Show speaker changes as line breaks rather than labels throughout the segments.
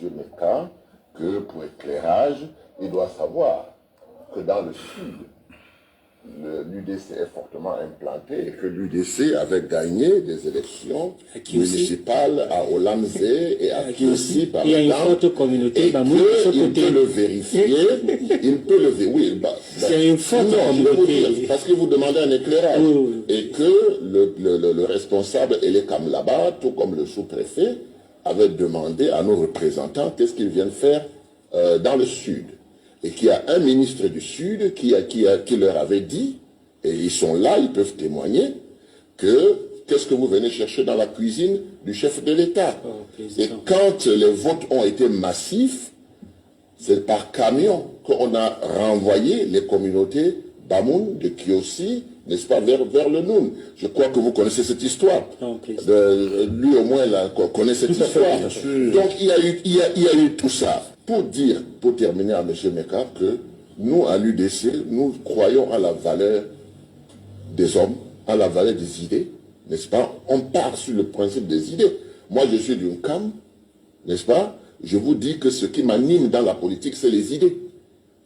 M. Meka, que pour éclairage, il doit savoir que dans le sud, l'UDC est fortement implanté et que l'UDC avait gagné des élections municipales à Olamzé et à Kiossi par
il y a une
exemple,
forte communauté
et qu'il peut le vérifier, il peut le vérifier. Oui,
c'est une forte communauté.
Parce que vous demandez un éclairage.
Oui.
Et que le responsable Elekam là-bas, tout comme le sous-préfet, avait demandé à nos représentants qu'est-ce qu'ils viennent faire dans le sud. Et qu'il y a un ministre du Sud qui leur avait dit, et ils sont là, ils peuvent témoigner, que qu'est-ce que vous venez chercher dans la cuisine du chef de l'État. Et quand les votes ont été massifs, c'est par camion qu'on a renvoyé les communautés Bamoun, de Kiossi, n'est-ce pas, vers le Noun. Je crois que vous connaissez cette histoire. Lui au moins là, connaît cette histoire. Donc il y a eu tout ça. Pour terminer à M. Meka, que nous, à l'UDC, nous croyons à la valeur des hommes, à la valeur des idées, n'est-ce pas? On part sur le principe des idées. Moi, je suis d'une CAM, n'est-ce pas? Je vous dis que ce qui m'anime dans la politique, c'est les idées,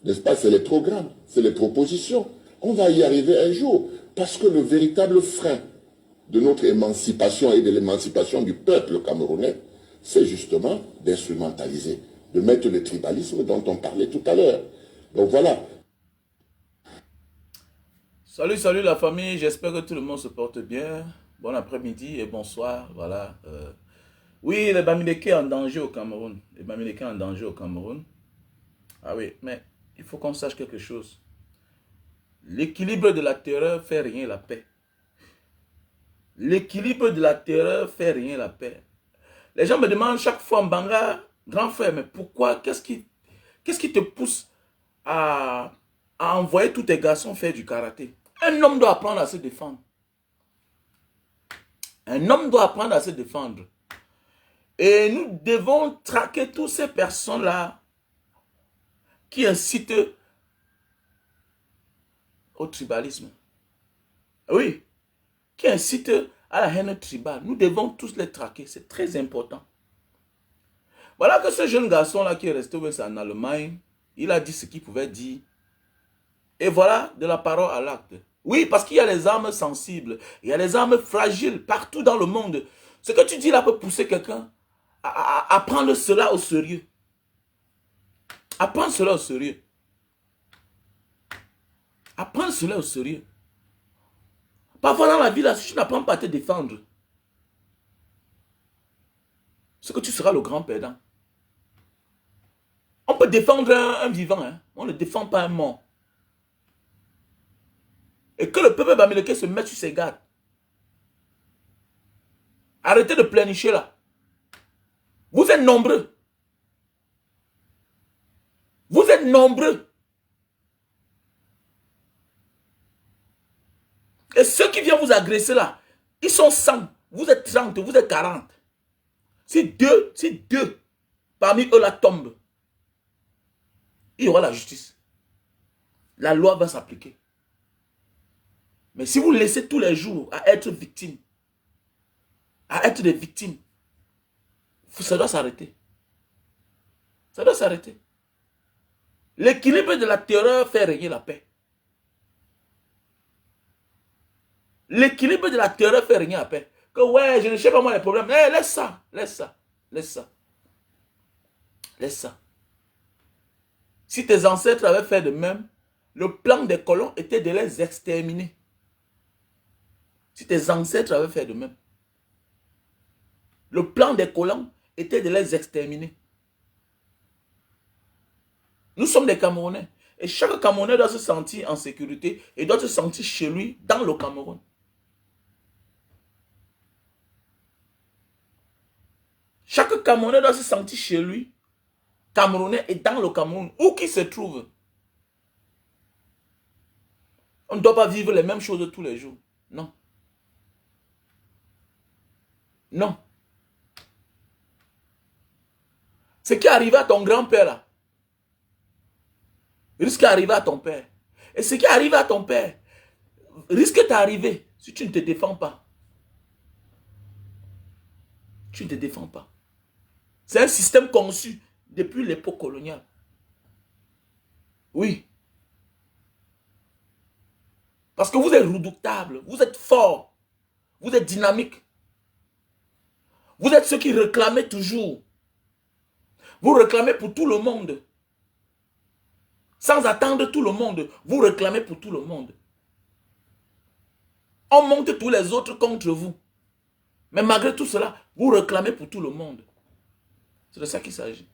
n'est-ce pas? C'est les programmes, c'est les propositions. On va y arriver un jour, parce que le véritable frein de notre émancipation et de l'émancipation du peuple camerounais, c'est justement d'instrumentaliser, de mettre le tribalisme dont on parlait tout à l'heure. Donc voilà.
Salut la famille, j'espère que tout le monde se porte bien. Bon après-midi et bonsoir, voilà. Oui, les Bamileke en danger au Cameroun. Les Bamileke en danger au Cameroun. Ah oui, mais il faut qu'on sache quelque chose. L'équilibre de la terreur fait rien la paix. L'équilibre de la terreur fait rien la paix. Les gens me demandent chaque fois, Mbanga, grand frère, mais pourquoi, qu'est-ce qui te pousse à envoyer tous tes garçons faire du karaté? Un homme doit apprendre à se défendre. Un homme doit apprendre à se défendre. Et nous devons traquer toutes ces personnes-là qui incitent au tribalisme. Oui, qui incitent à la haine tribale. Nous devons tous les traquer, c'est très important. Voilà que ce jeune garçon-là qui est resté en Allemagne, il a dit ce qu'il pouvait dire. Et voilà, de la parole à l'acte. Oui, parce qu'il y a les armes sensibles, il y a les armes fragiles partout dans le monde. Ce que tu dis là peut pousser quelqu'un à prendre cela au sérieux. À prendre cela au sérieux. À prendre cela au sérieux. Parfois dans la vie, là, si tu n'apprends pas à te défendre, c'est que tu seras le grand perdant. On peut défendre un vivant, hein? On ne défend pas un mort. Et que le peuple bamileke se mette sur ses gardes. Arrêtez de pleurnicher là. Vous êtes nombreux. Vous êtes nombreux. Et ceux qui viennent vous agresser là, ils sont 100. Vous êtes 30, vous êtes 40. Si deux parmi eux là tombent, il y aura la justice. La loi va s'appliquer. Mais si vous laissez tous les jours à être victime, à être des victimes, ça doit s'arrêter. Ça doit s'arrêter. L'équilibre de la terreur fait régner la paix. L'équilibre de la terreur fait régner la paix. Que ouais, je ne sais pas moi les problèmes. Hey, laisse ça, laisse ça, laisse ça. Laisse ça. Si tes ancêtres avaient fait de même, le plan des colons était de les exterminer. Si tes ancêtres avaient fait de même, le plan des colons était de les exterminer. Nous sommes des Camerounais. Et chaque Camerounais doit se sentir en sécurité et doit se sentir chez lui dans le Cameroun. Chaque Camerounais doit se sentir chez lui, Camerounais et dans le Cameroun, où qu'il se trouve. On ne doit pas vivre les mêmes choses tous les jours. Non. Non. Ce qui est arrivé à ton grand-père là, risque d'arriver à ton père. Et ce qui est arrivé à ton père, risque d'arriver si tu ne te défends pas. Tu ne te défends pas. C'est un système conçu depuis l'époque coloniale. Oui. Parce que vous êtes redoutable, vous êtes fort, vous êtes dynamique. Vous êtes ceux qui réclamaient toujours. Vous réclamez pour tout le monde. Sans attendre tout le monde, vous réclamez pour tout le monde. On monte tous les autres contre vous. Mais malgré tout cela, vous réclamez pour tout le monde. C'est de ça qu'il s'agit.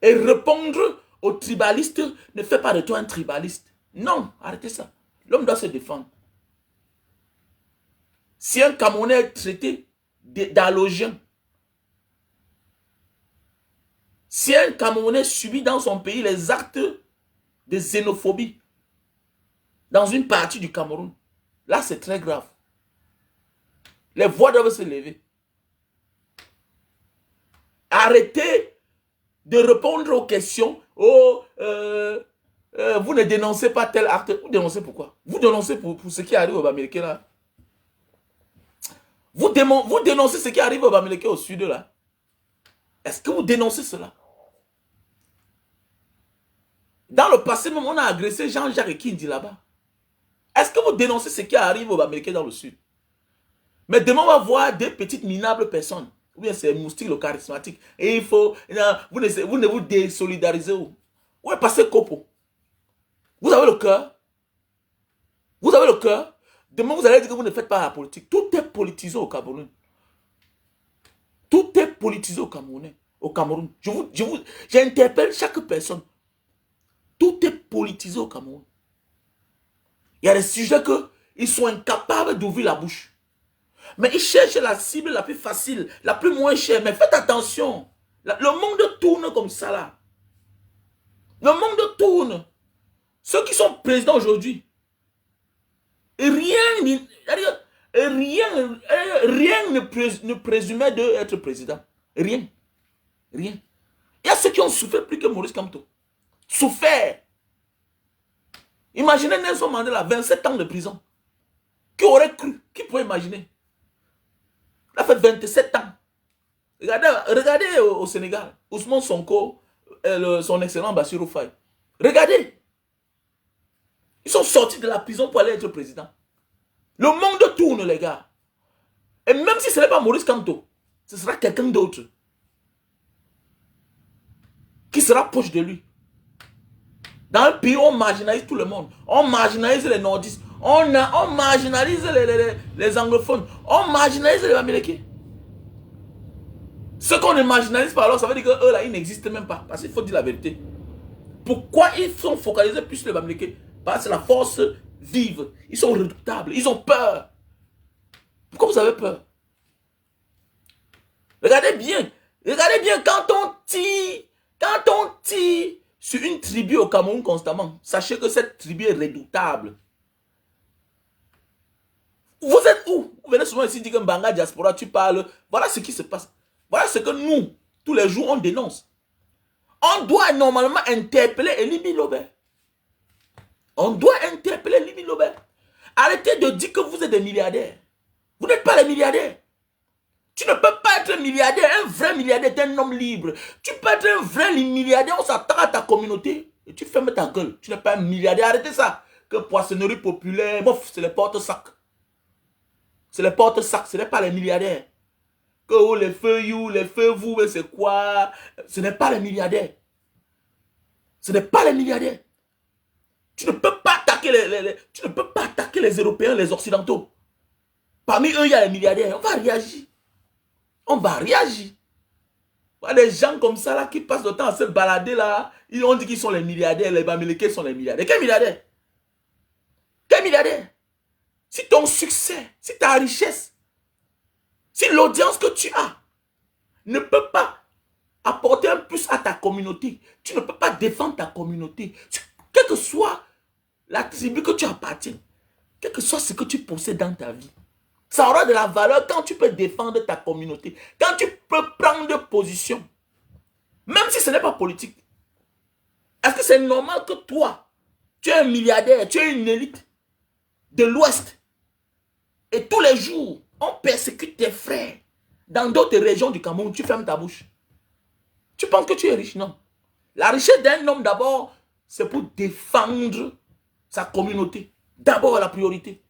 Et répondre aux tribalistes ne fait pas de toi un tribaliste. Non, arrêtez ça. L'homme doit se défendre. Si un Camerounais est traité d'allogien, si un Camerounais subit dans son pays les actes de xénophobie dans une partie du Cameroun, là c'est très grave. Les voix doivent se lever. Arrêtez de répondre aux questions. Oh, vous ne dénoncez pas tel acte. Vous dénoncez pourquoi? Vous dénoncez pour ce qui arrive au Bamileke là. Vous dénoncez ce qui arrive au Bamileke au sud là. Est-ce que vous dénoncez cela? Dans le passé même, on a agressé Jean-Jacques Kindi là-bas. Est-ce que vous dénoncez ce qui arrive au Bamileke dans le sud? Mais demain, on va voir des petites minables personnes. Ou bien c'est Moustique le charismatique. Et il faut... vous ne vous désolidarisez où? Où est passé Kopo? Vous avez le cœur? Vous avez le cœur? Demain, vous allez dire que vous ne faites pas la politique. Tout est politisé au Cameroun. Tout est politisé au Cameroun. J'interpelle chaque personne. Tout est politisé au Cameroun. Il y a des sujets qu'ils sont incapables d'ouvrir la bouche. Mais ils cherchent la cible la plus facile, la plus moins chère. Mais faites attention. Le monde tourne comme ça là. Le monde tourne. Ceux qui sont présidents aujourd'hui, rien ne présumait d'être président. Rien. Rien. Il y a ceux qui ont souffert plus que Maurice Kamto. Souffert. Imaginez Nelson Mandela, 27 ans de prison. Qui aurait cru? Qui pourrait imaginer? Il a fait 27 ans. Regardez au Sénégal. Ousmane Sonko, son excellent Bassirou Faye. Regardez. Ils sont sortis de la prison pour aller être président. Le monde tourne, les gars. Et même si ce n'est pas Maurice Kamto, ce sera quelqu'un d'autre qui sera proche de lui. Dans un pays, on marginalise tout le monde. On marginalise les nordistes. On marginalise les anglophones. On marginalise les Américains. Ce qu'on ne marginalise pas, alors ça veut dire qu'eux là, ils n'existent même pas. Parce qu'il faut dire la vérité. Pourquoi ils sont focalisés plus sur les Américains? Parce que c'est la force vive. Ils sont redoutables. Ils ont peur. Pourquoi vous avez peur? Regardez bien. Regardez bien quand on tire sur une tribu au Cameroun constamment, sachez que cette tribu est redoutable. Vous êtes où? Vous venez souvent ici dire que Mbanga Diaspora, tu parles. Voilà ce qui se passe. Voilà ce que nous, tous les jours, on dénonce. On doit normalement interpeller Elie Bilobert. On doit interpeller Elie Bilobert. Arrêtez de dire que vous êtes des milliardaires. Vous n'êtes pas les milliardaires. Tu ne peux pas être un milliardaire. Un vrai milliardaire est un homme libre. Tu peux être un vrai milliardaire. On s'attend à ta communauté. Et tu fermes ta gueule. Tu n'es pas un milliardaire. Arrêtez ça. Que poissonnerie populaire. Bof, c'est les porte-sacs. C'est les porte-sacs. Ce n'est pas les milliardaires. Que oh, les feux vous, c'est quoi? Ce n'est pas les milliardaires. Ce n'est pas les milliardaires. Tu ne peux pas attaquer tu ne peux pas attaquer les Européens, les Occidentaux. Parmi eux, il y a les milliardaires. On va réagir. On va réagir. Il y a des gens comme ça là qui passent le temps à se balader là. On dit qu'ils sont les milliardaires. Les Bamileke sont les milliardaires. Quel milliardaire? Quel milliardaire? Si ton succès, si ta richesse, si l'audience que tu as ne peut pas apporter un plus à ta communauté, tu ne peux pas défendre ta communauté, quelle que soit la tribu que tu appartiens, quel que soit ce que tu possèdes dans ta vie, ça aura de la valeur quand tu peux défendre ta communauté, quand tu peux prendre position, même si ce n'est pas politique. Est-ce que c'est normal que toi, tu es un milliardaire, tu es une élite de l'Ouest, et tous les jours, on persécute tes frères dans d'autres régions du Cameroun, tu fermes ta bouche. Tu penses que tu es riche? Non. La richesse d'un homme, d'abord, c'est pour défendre sa communauté. D'abord, la priorité.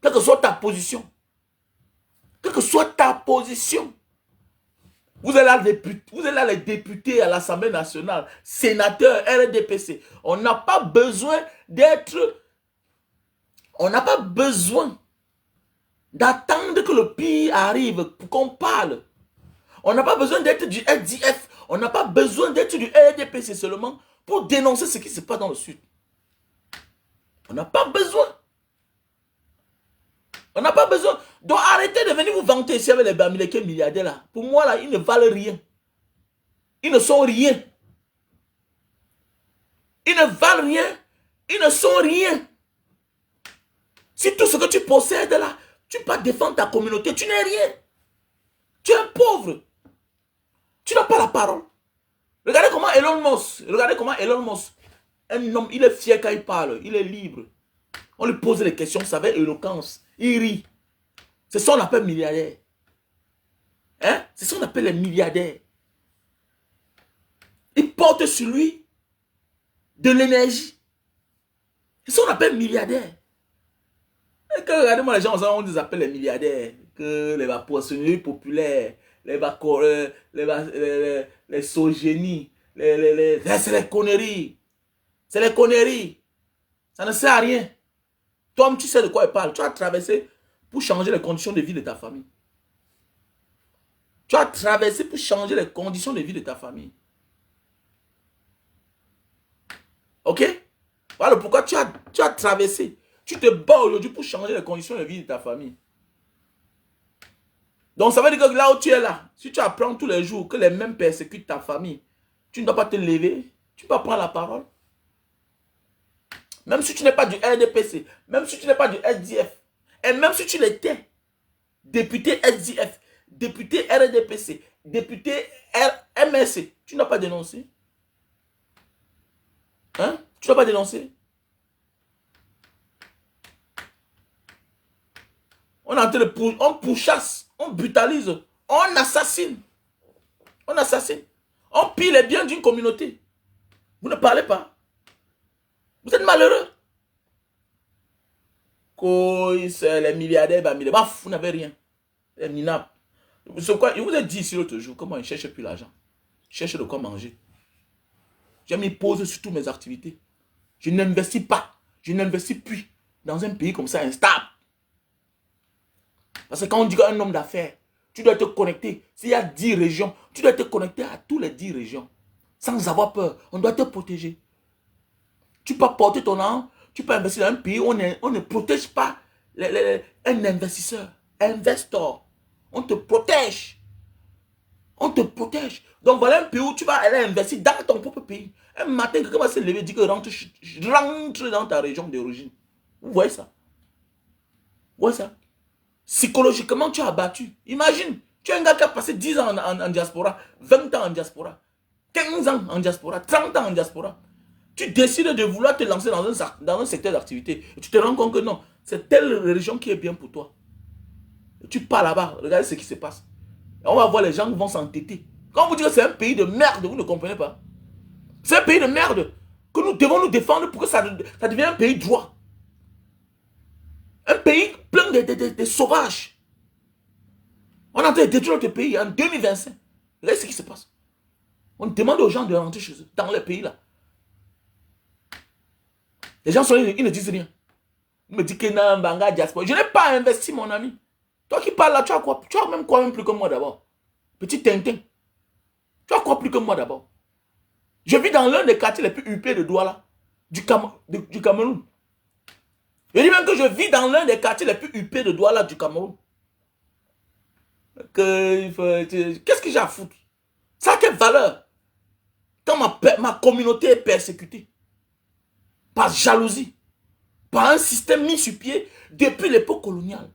Quelle que soit ta position. Quelle que soit ta position. Vous êtes là, les députés à l'Assemblée nationale, sénateurs, RDPC. On n'a pas besoin d'être... On n'a pas besoin d'attendre que le pire arrive pour qu'on parle. On n'a pas besoin d'être du SDF. On n'a pas besoin d'être du RDPC seulement pour dénoncer ce qui se passe dans le Sud. On n'a pas besoin. On n'a pas besoin. Donc arrêtez de venir vous vanter ici avec les Bamileke milliardaires là. Pour moi là, ils ne valent rien. Ils ne sont rien. Ils ne valent rien. Ils ne sont rien. Si tout ce que tu possèdes là, tu peux pas défendre ta communauté, tu n'es rien. Tu es un pauvre. Tu n'as pas la parole. Regardez comment Elon Musk, un homme, il est fier quand il parle, il est libre. On lui pose des questions, ça avec éloquence. Il rit. C'est ça qu'on appelle milliardaire. Hein? C'est ça qu'on appelle les milliardaires. Il porte sur lui de l'énergie. C'est ça qu'on appelle milliardaire. Et que regardez-moi les gens, on les appelle les milliardaires. Que les poissonneries populaires, les sogénies, c'est les conneries. C'est les conneries. Ça ne sert à rien. Toi, tu sais de quoi il parle. Tu as traversé pour changer les conditions de vie de ta famille. Tu as traversé pour changer les conditions de vie de ta famille. Ok? Voilà pourquoi tu as traversé. Tu te bats aujourd'hui pour changer les conditions de vie de ta famille. Donc ça veut dire que là où tu es là, si tu apprends tous les jours que les mêmes persécutent ta famille, tu ne dois pas te lever, tu peux prendre la parole. Même si tu n'es pas du RDPC, même si tu n'es pas du SDF, et même si tu l'étais, député SDF, député RDPC, député MSC, tu n'as pas dénoncé. Hein? Tu n'as pas dénoncé. On est en train de on pourchasse, on brutalise, on assassine. On assassine. On pille les biens d'une communauté. Vous ne parlez pas. Vous êtes malheureux. Les milliardaires, vous n'avez rien. Les minables. Je vous ai dit ici l'autre jour comment ils ne cherchent plus l'argent. Ils cherchent de quoi manger. J'ai mis pause sur toutes mes activités. Je n'investis pas. Je n'investis plus dans un pays comme ça instable. Parce que quand on dit qu'un homme d'affaires, tu dois te connecter. S'il y a 10 régions, tu dois te connecter à tous les 10 régions. Sans avoir peur. On doit te protéger. Tu peux porter ton argent, tu peux investir dans un pays où on ne protège pas un investisseur, investor. On te protège. On te protège. Donc voilà un pays où tu vas aller investir dans ton propre pays. Un matin, quelqu'un va se lever et dire que rentre dans ta région d'origine. Vous voyez ça? Vous voyez ça? Psychologiquement, tu es abattu. Imagine, tu es un gars qui a passé 10 ans en diaspora, 20 ans en diaspora, 15 ans en diaspora, 30 ans en diaspora. Tu décides de vouloir te lancer dans un secteur d'activité. Et tu te rends compte que non, c'est telle région qui est bien pour toi. Et tu pars là-bas, regardez ce qui se passe. Et on va voir les gens qui vont s'entêter. Quand vous dites que c'est un pays de merde, vous ne comprenez pas. C'est un pays de merde que nous devons nous défendre pour que ça devienne un pays droit. Un pays plein de sauvages. On est en train de détruire notre pays en 2025. Regardez ce qui se passe. On demande aux gens de rentrer chez eux, dans les pays là. Les gens sont là, ils ne disent rien. Ils me disent que non, Banga diaspora. Je n'ai pas investi, mon ami. Toi qui parles là, tu as quoi? Tu as même quoi même plus que moi d'abord. Petit Tintin. Tu as quoi plus que moi d'abord? Je vis dans l'un des quartiers les plus huppés de Douala, du Cameroun. Je dis même que je vis dans l'un des quartiers les plus huppés de Douala, du Cameroun. Qu'est-ce que j'ai à foutre? Ça a quelle valeur? Quand ma communauté est persécutée. Par jalousie. Par un système mis sur pied depuis l'époque coloniale.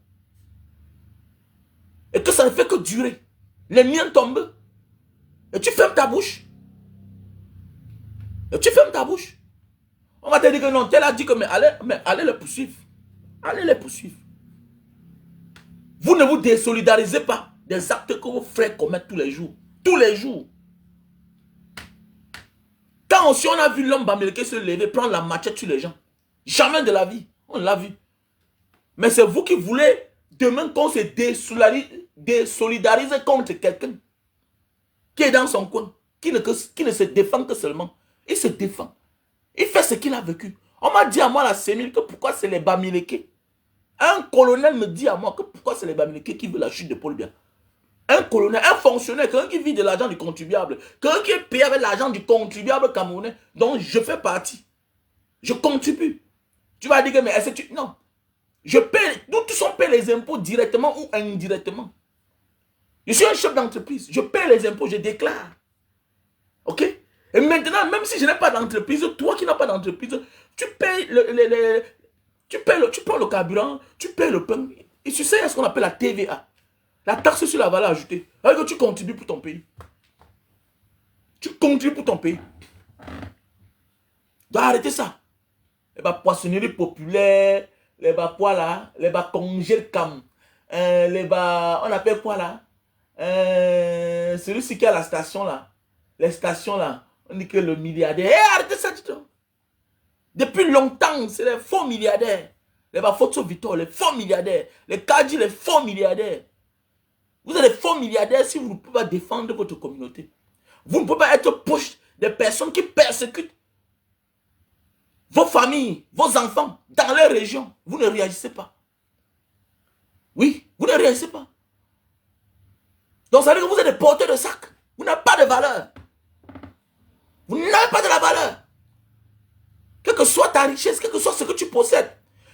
Et que ça ne fait que durer. Les miens tombent. Et tu fermes ta bouche. Et tu fermes ta bouche. On va te dire que non, tel a dit que mais allez les poursuivre. Allez les poursuivre. Vous ne vous désolidarisez pas des actes que vos frères commettent tous les jours. Tous les jours. Quand aussi on a vu l'homme bamileke se lever, prendre la machette sur les gens. Jamais de la vie. On l'a vu. Mais c'est vous qui voulez demain qu'on se désolidarise contre quelqu'un qui est dans son coin, qui ne se défend que seulement. Il se défend. Il fait ce qu'il a vécu. On m'a dit à moi, la Sémile, que pourquoi c'est les bamileke. Un colonel me dit à moi que pourquoi c'est les bamileke qui veulent la chute de Paul Biya. Un colonel, un fonctionnaire, quelqu'un qui vit de l'argent du contribuable, quelqu'un qui est payé avec l'argent du contribuable camerounais, dont je fais partie. Je contribue. Tu vas dire que, mais est-ce que tu... Non. Je paie, nous tous on paie les impôts directement ou indirectement. Je suis un chef d'entreprise. Je paie les impôts, je déclare. Ok? Et maintenant, même si je n'ai pas d'entreprise, toi qui n'as pas d'entreprise, tu payes tu prends le carburant, tu payes le pain. Et tu sais ce qu'on appelle la TVA. La taxe sur la valeur ajoutée. Alors que tu contribues pour ton pays. Tu contribues pour ton pays. Tu dois arrêter ça. Les poissonneries populaires, les pois là, les congés cam, on appelle quoi là? Celui-ci qui a la station là. Les stations là. On dit que le milliardaire. Arrêtez ça, dis-toi. Depuis longtemps, c'est les faux milliardaires. Les Photo Victor, les faux milliardaires. Les Kadi, les faux milliardaires. Vous êtes des faux milliardaires si vous ne pouvez pas défendre votre communauté. Vous ne pouvez pas être proche des personnes qui persécutent vos familles, vos enfants, dans leur région. Vous ne réagissez pas. Oui, vous ne réagissez pas. Donc ça veut dire que vous êtes des porteurs de sac. Vous n'avez pas de valeur. Vous n'avez pas de la valeur. Quelle que soit ta richesse, quel que soit ce que tu possèdes,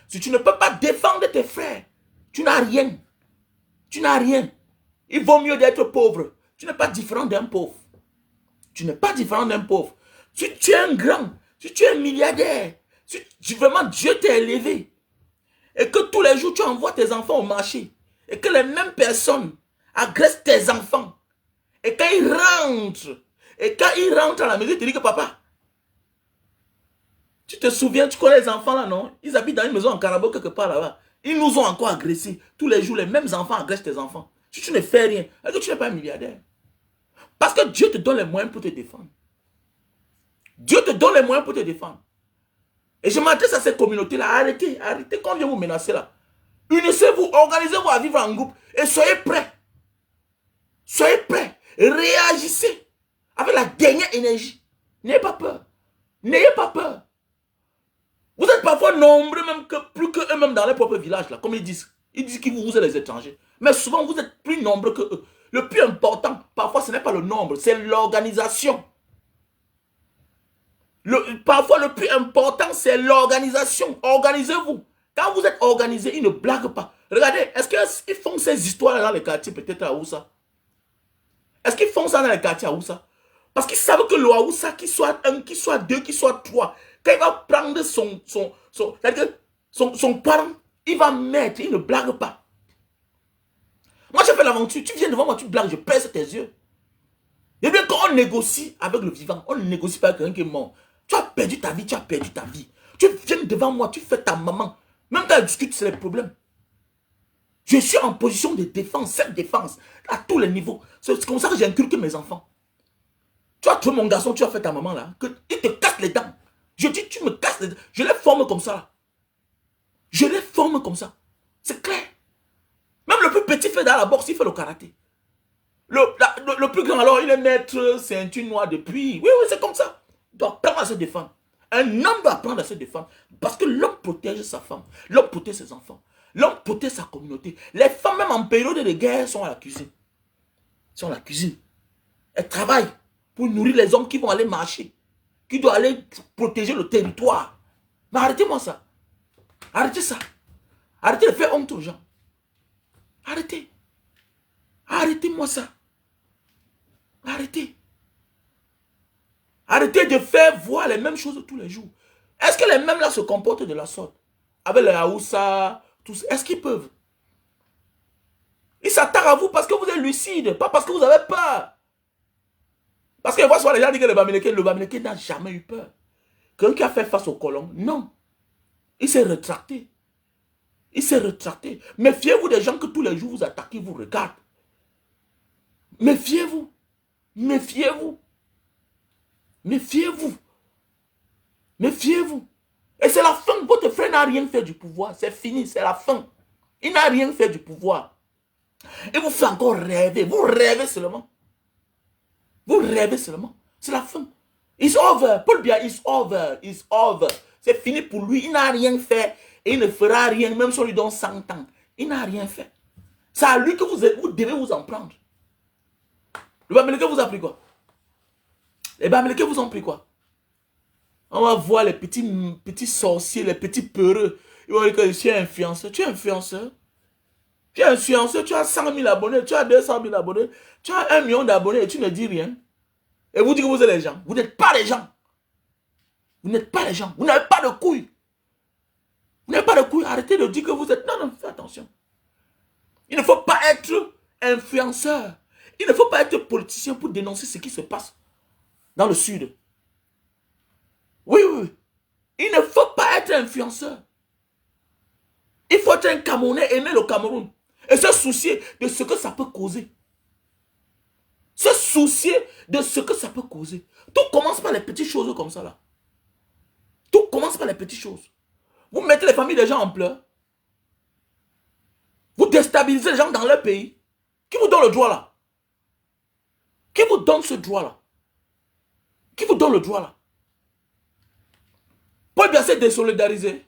si tu ne peux pas défendre tes frères, tu n'as rien. Tu n'as rien. Il vaut mieux d'être pauvre. Tu n'es pas différent d'un pauvre. Tu n'es pas différent d'un pauvre. Si tu es un grand, si tu es un milliardaire, si vraiment Dieu t'a élevé, et que tous les jours tu envoies tes enfants au marché, et que les mêmes personnes agressent tes enfants, et quand ils rentrent à la maison, ils te disent que papa, tu te souviens, tu connais les enfants là, non? Ils habitent dans une maison en Carabo quelque part là-bas. Ils nous ont encore agressés. Tous les jours, les mêmes enfants agressent tes enfants. Si tu ne fais rien, est-ce que tu n'es pas un milliardaire? Parce que Dieu te donne les moyens pour te défendre. Dieu te donne les moyens pour te défendre. Et je m'adresse à cette communauté-là. Arrêtez, arrêtez quand on vient vous menacer là. Unissez-vous, organisez-vous à vivre en groupe. Et soyez prêts. Soyez prêts. Réagissez avec la dernière énergie. N'ayez pas peur. N'ayez pas peur. Vous êtes parfois nombreux, même que plus qu'eux-mêmes dans leur propre village, là, comme ils disent. Ils disent que vous êtes les étrangers. Mais souvent, vous êtes plus nombreux que eux. Le plus important, parfois, ce n'est pas le nombre, c'est l'organisation. Parfois, le plus important, c'est l'organisation. Organisez-vous. Quand vous êtes organisé, ils ne blaguent pas. Regardez, est-ce qu'ils font ces histoires dans les quartiers, peut-être à Oussa? Est-ce qu'ils font ça dans les quartiers à Oussa? Parce qu'ils savent que le Oussa, qu'il soit un, qu'il soit deux, qu'il soit trois, quand il va prendre son parent, il va mettre, il ne blague pas. Moi, j'ai fait l'aventure. Tu viens devant moi, tu blagues, je pèse tes yeux. Et bien, quand on négocie avec le vivant, on ne négocie pas avec quelqu'un qui est mort. Tu as perdu ta vie, tu as perdu ta vie. Tu viens devant moi, tu fais ta maman. Même quand elle discute, c'est les problèmes. Je suis en position de défense, self-défense, à tous les niveaux. C'est comme ça que j'inculque mes enfants. Tu as trouvé mon garçon, tu as fait ta maman là, il te casse les dents. Je dis, tu me casses les dents. Je les forme comme ça. Je les forme comme ça. C'est clair. Même le plus petit fait dans la boxe, il fait le karaté. Le plus grand, alors, il est maître ceinture noire depuis. Oui, oui, c'est comme ça. Il doit apprendre à se défendre. Un homme doit apprendre à se défendre. Parce que l'homme protège sa femme. L'homme protège ses enfants. L'homme protège sa communauté. Les femmes, même en période de guerre, sont à la cuisine. Sont à la cuisine. Elles travaillent pour nourrir les hommes qui vont aller marcher. Qui doivent aller protéger le territoire. Mais arrêtez-moi ça. Arrêtez ça. Arrêtez de faire honte aux gens. Arrêtez. Arrêtez-moi ça. Arrêtez. Arrêtez de faire voir les mêmes choses tous les jours. Est-ce que les mêmes là se comportent de la sorte? Avec les Haoussa, tous. Est-ce qu'ils peuvent? Ils s'attaquent à vous parce que vous êtes lucide, pas parce que vous avez peur. Parce que souvent les gens disent que le Bamileke n'a jamais eu peur. Quelqu'un qui a fait face au colon, non. Il s'est rétracté. Il s'est rétracté. Méfiez-vous des gens que tous les jours vous attaquez, vous regardent. Méfiez-vous. Méfiez-vous. Méfiez-vous. Méfiez-vous. Et c'est la fin. Votre frère n'a rien fait du pouvoir. C'est fini, c'est la fin. Il n'a rien fait du pouvoir. Et vous faites encore rêver. Vous rêvez seulement. Vous rêvez seulement. C'est la fin. It's over. Paul Biya, it's over. It's over. C'est fini pour lui. Il n'a rien fait. Et il ne fera rien, même si on lui donne 100 ans. Il n'a rien fait. C'est à lui que vous devez vous en prendre. Le Bamileke vous a pris quoi? Les Bamileke vous ont pris quoi? On va voir les petits sorciers, les petits peureux. Ils vont dire que je suis influenceur. Tu es influenceur? Tu es influenceur, tu as 100 000 abonnés, tu as 200 000 abonnés, tu as 1 million d'abonnés et tu ne dis rien. Et vous dites que vous êtes les gens. Vous n'êtes pas les gens. Vous n'êtes pas les gens. Vous n'avez pas de couilles. Vous n'avez pas de couilles. Arrêtez de dire que vous êtes... Non, non, faites attention. Il ne faut pas être influenceur. Il ne faut pas être politicien pour dénoncer ce qui se passe dans le sud. Oui, oui, oui. Il ne faut pas être influenceur. Il faut être un Camerounais, aimer le Cameroun. Et se soucier de ce que ça peut causer. Se soucier de ce que ça peut causer. Tout commence par les petites choses comme ça là. Tout commence par les petites choses. Vous mettez les familles des gens en pleurs. Vous déstabilisez les gens dans leur pays. Qui vous donne le droit là? Qui vous donne ce droit là? Qui vous donne le droit là? Paul Biya s'est désolidarisé.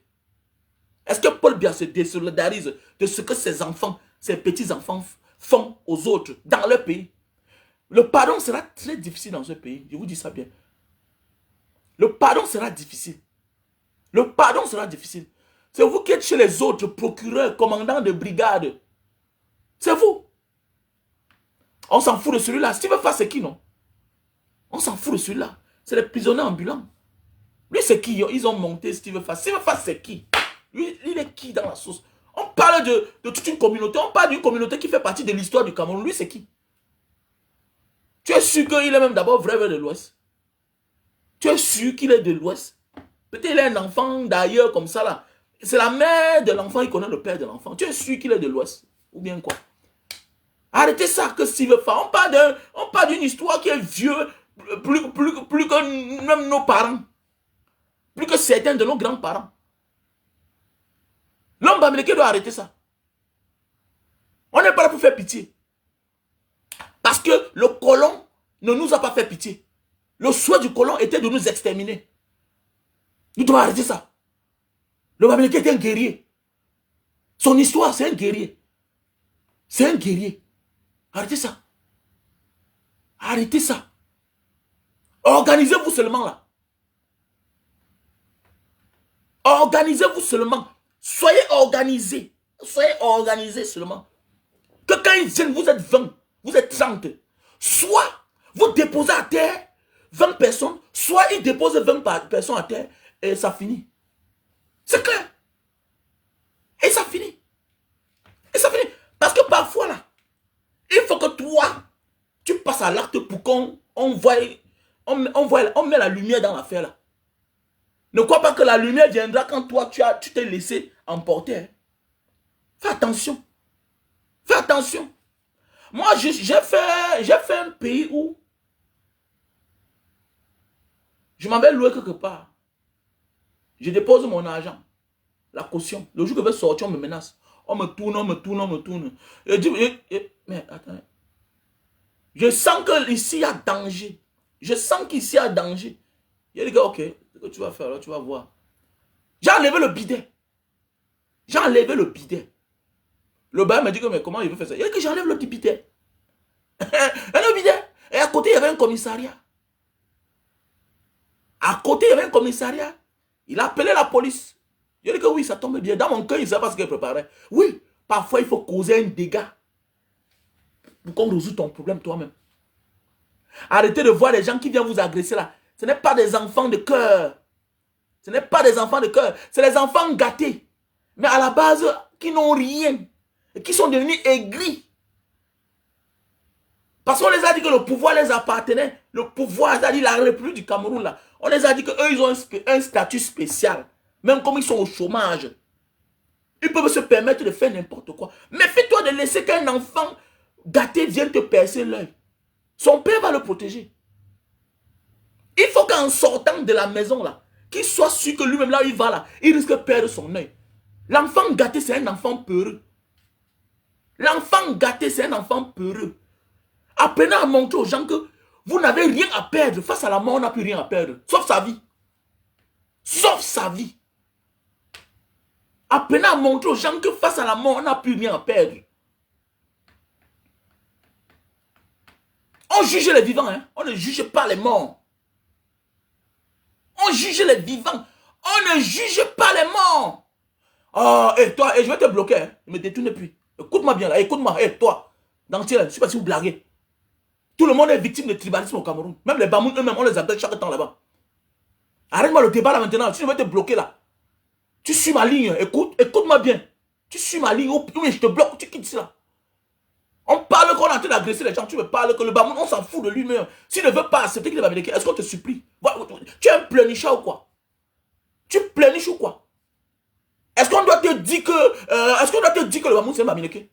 Est-ce que Paul Biya se désolidarise de ce que ses enfants, ses petits-enfants font aux autres dans leur pays? Le pardon sera très difficile dans ce pays. Je vous dis ça bien. Le pardon sera difficile. Le pardon sera difficile. C'est vous qui êtes chez les autres, procureurs, commandants de brigade. C'est vous. On s'en fout de celui-là. Steve Fass, c'est qui, non? On s'en fout de celui-là. C'est les prisonniers ambulants. Lui, c'est qui? Ils ont monté Steve Fass. Steve Fass, c'est qui? Lui, il est qui dans la sauce? On parle de toute une communauté. On parle d'une communauté qui fait partie de l'histoire du Cameroun. Lui, c'est qui? Tu es sûr qu'il est même d'abord vrai de l'Ouest? Tu es sûr qu'il est de l'Ouest? Peut-être qu'il est un enfant d'ailleurs comme ça là. C'est la mère de l'enfant, il connaît le père de l'enfant. Tu es sûr qu'il est de l'Ouest? Ou bien quoi? Arrêtez ça que Steve Fass. On parle d'une histoire qui est vieux, plus que même nos parents. Plus que certains de nos grands-parents. L'homme Bamileke doit arrêter ça. On n'est pas là pour faire pitié. Parce que le colon ne nous a pas fait pitié. Le souhait du colon était de nous exterminer. Nous devons arrêter ça. Le Bamileke est un guerrier. Son histoire, c'est un guerrier. C'est un guerrier. Arrêtez ça. Arrêtez ça. Organisez-vous seulement là. Organisez-vous seulement. Soyez organisés. Soyez organisés seulement. Que quand ils viennent, vous êtes 20, vous êtes 30. Soit vous déposez à terre 20 personnes, soit ils déposent 20 personnes à terre et ça finit. C'est clair. Et ça finit. Et ça finit. Parce que parfois là, il faut que toi, tu passes à l'acte pour qu'on met la lumière dans l'affaire là. Ne crois pas que la lumière viendra quand toi, tu t'es laissé emporter. Fais attention. Fais attention. Moi, j'ai fait un pays où je m'en vais louer quelque part. Je dépose mon argent, la caution. Le jour que je vais sortir, on me menace. On me tourne, on me tourne, on me tourne. Je dis, mais attends. Je sens qu'ici, il y a danger. Je sens qu'ici, il y a danger. Je dis, ok, ce que tu vas faire, là, tu vas voir. J'ai enlevé le bidet. J'ai enlevé le bidet. Le bail m'a dit que, mais comment il veut faire ça? Il dit que j'enlève le petit bidet. Le bidet. Et à côté, il y avait un commissariat. À côté, il y avait un commissariat. Il a appelé la police. Il a dit que oui, ça tombe bien. Dans mon cœur, il ne savait pas ce qu'il préparait. Oui, parfois, il faut causer un dégât pour qu'on résout ton problème toi-même. Arrêtez de voir les gens qui viennent vous agresser là. Ce n'est pas des enfants de cœur. Ce n'est pas des enfants de cœur. C'est des enfants gâtés. Mais à la base, qui n'ont rien. Et qui sont devenus aigris. Parce qu'on les a dit que le pouvoir les appartenait. Le pouvoir, c'est-à-dire la République du Cameroun là. On les a dit qu'eux, ils ont un statut spécial. Même comme ils sont au chômage. Ils peuvent se permettre de faire n'importe quoi. Mais fais-toi de laisser qu'un enfant gâté vienne te percer l'œil. Son père va le protéger. Il faut qu'en sortant de la maison, là, qu'il soit sûr que lui-même, là où il va, là, il risque de perdre son œil. L'enfant gâté, c'est un enfant peureux. L'enfant gâté, c'est un enfant peureux. Apprenez à montrer aux gens que vous n'avez rien à perdre. Face à la mort, on n'a plus rien à perdre. Sauf sa vie. Sauf sa vie. Apprenez à montrer aux gens que face à la mort, on n'a plus rien à perdre. On juge les vivants, hein? On ne juge pas les morts. On juge les vivants. On ne juge pas les morts. Oh, et toi, je vais te bloquer. Hein? Ne me détourne plus. Écoute-moi bien là, écoute-moi. Et toi, dans je ne sais pas si vous blaguez. Tout le monde est victime de tribalisme au Cameroun. Même les Bamoun eux-mêmes, on les appelle chaque temps là-bas. Arrête-moi le débat là maintenant. Si je vais te bloquer là. Tu suis ma ligne. Écoute-moi bien. Tu suis ma ligne. Ou je te bloque. Tu quittes ça. On parle qu'on est en train d'agresser les gens. Tu me parles que le Bamoun, on s'en fout de lui-même. S'il ne veut pas accepter qu'il est Bamileke, est-ce qu'on te supplie? Tu es un pleurnichard ou quoi? Tu pleurniches ou quoi? Est-ce qu'on doit te dire que le Bamoun c'est un Bamileke?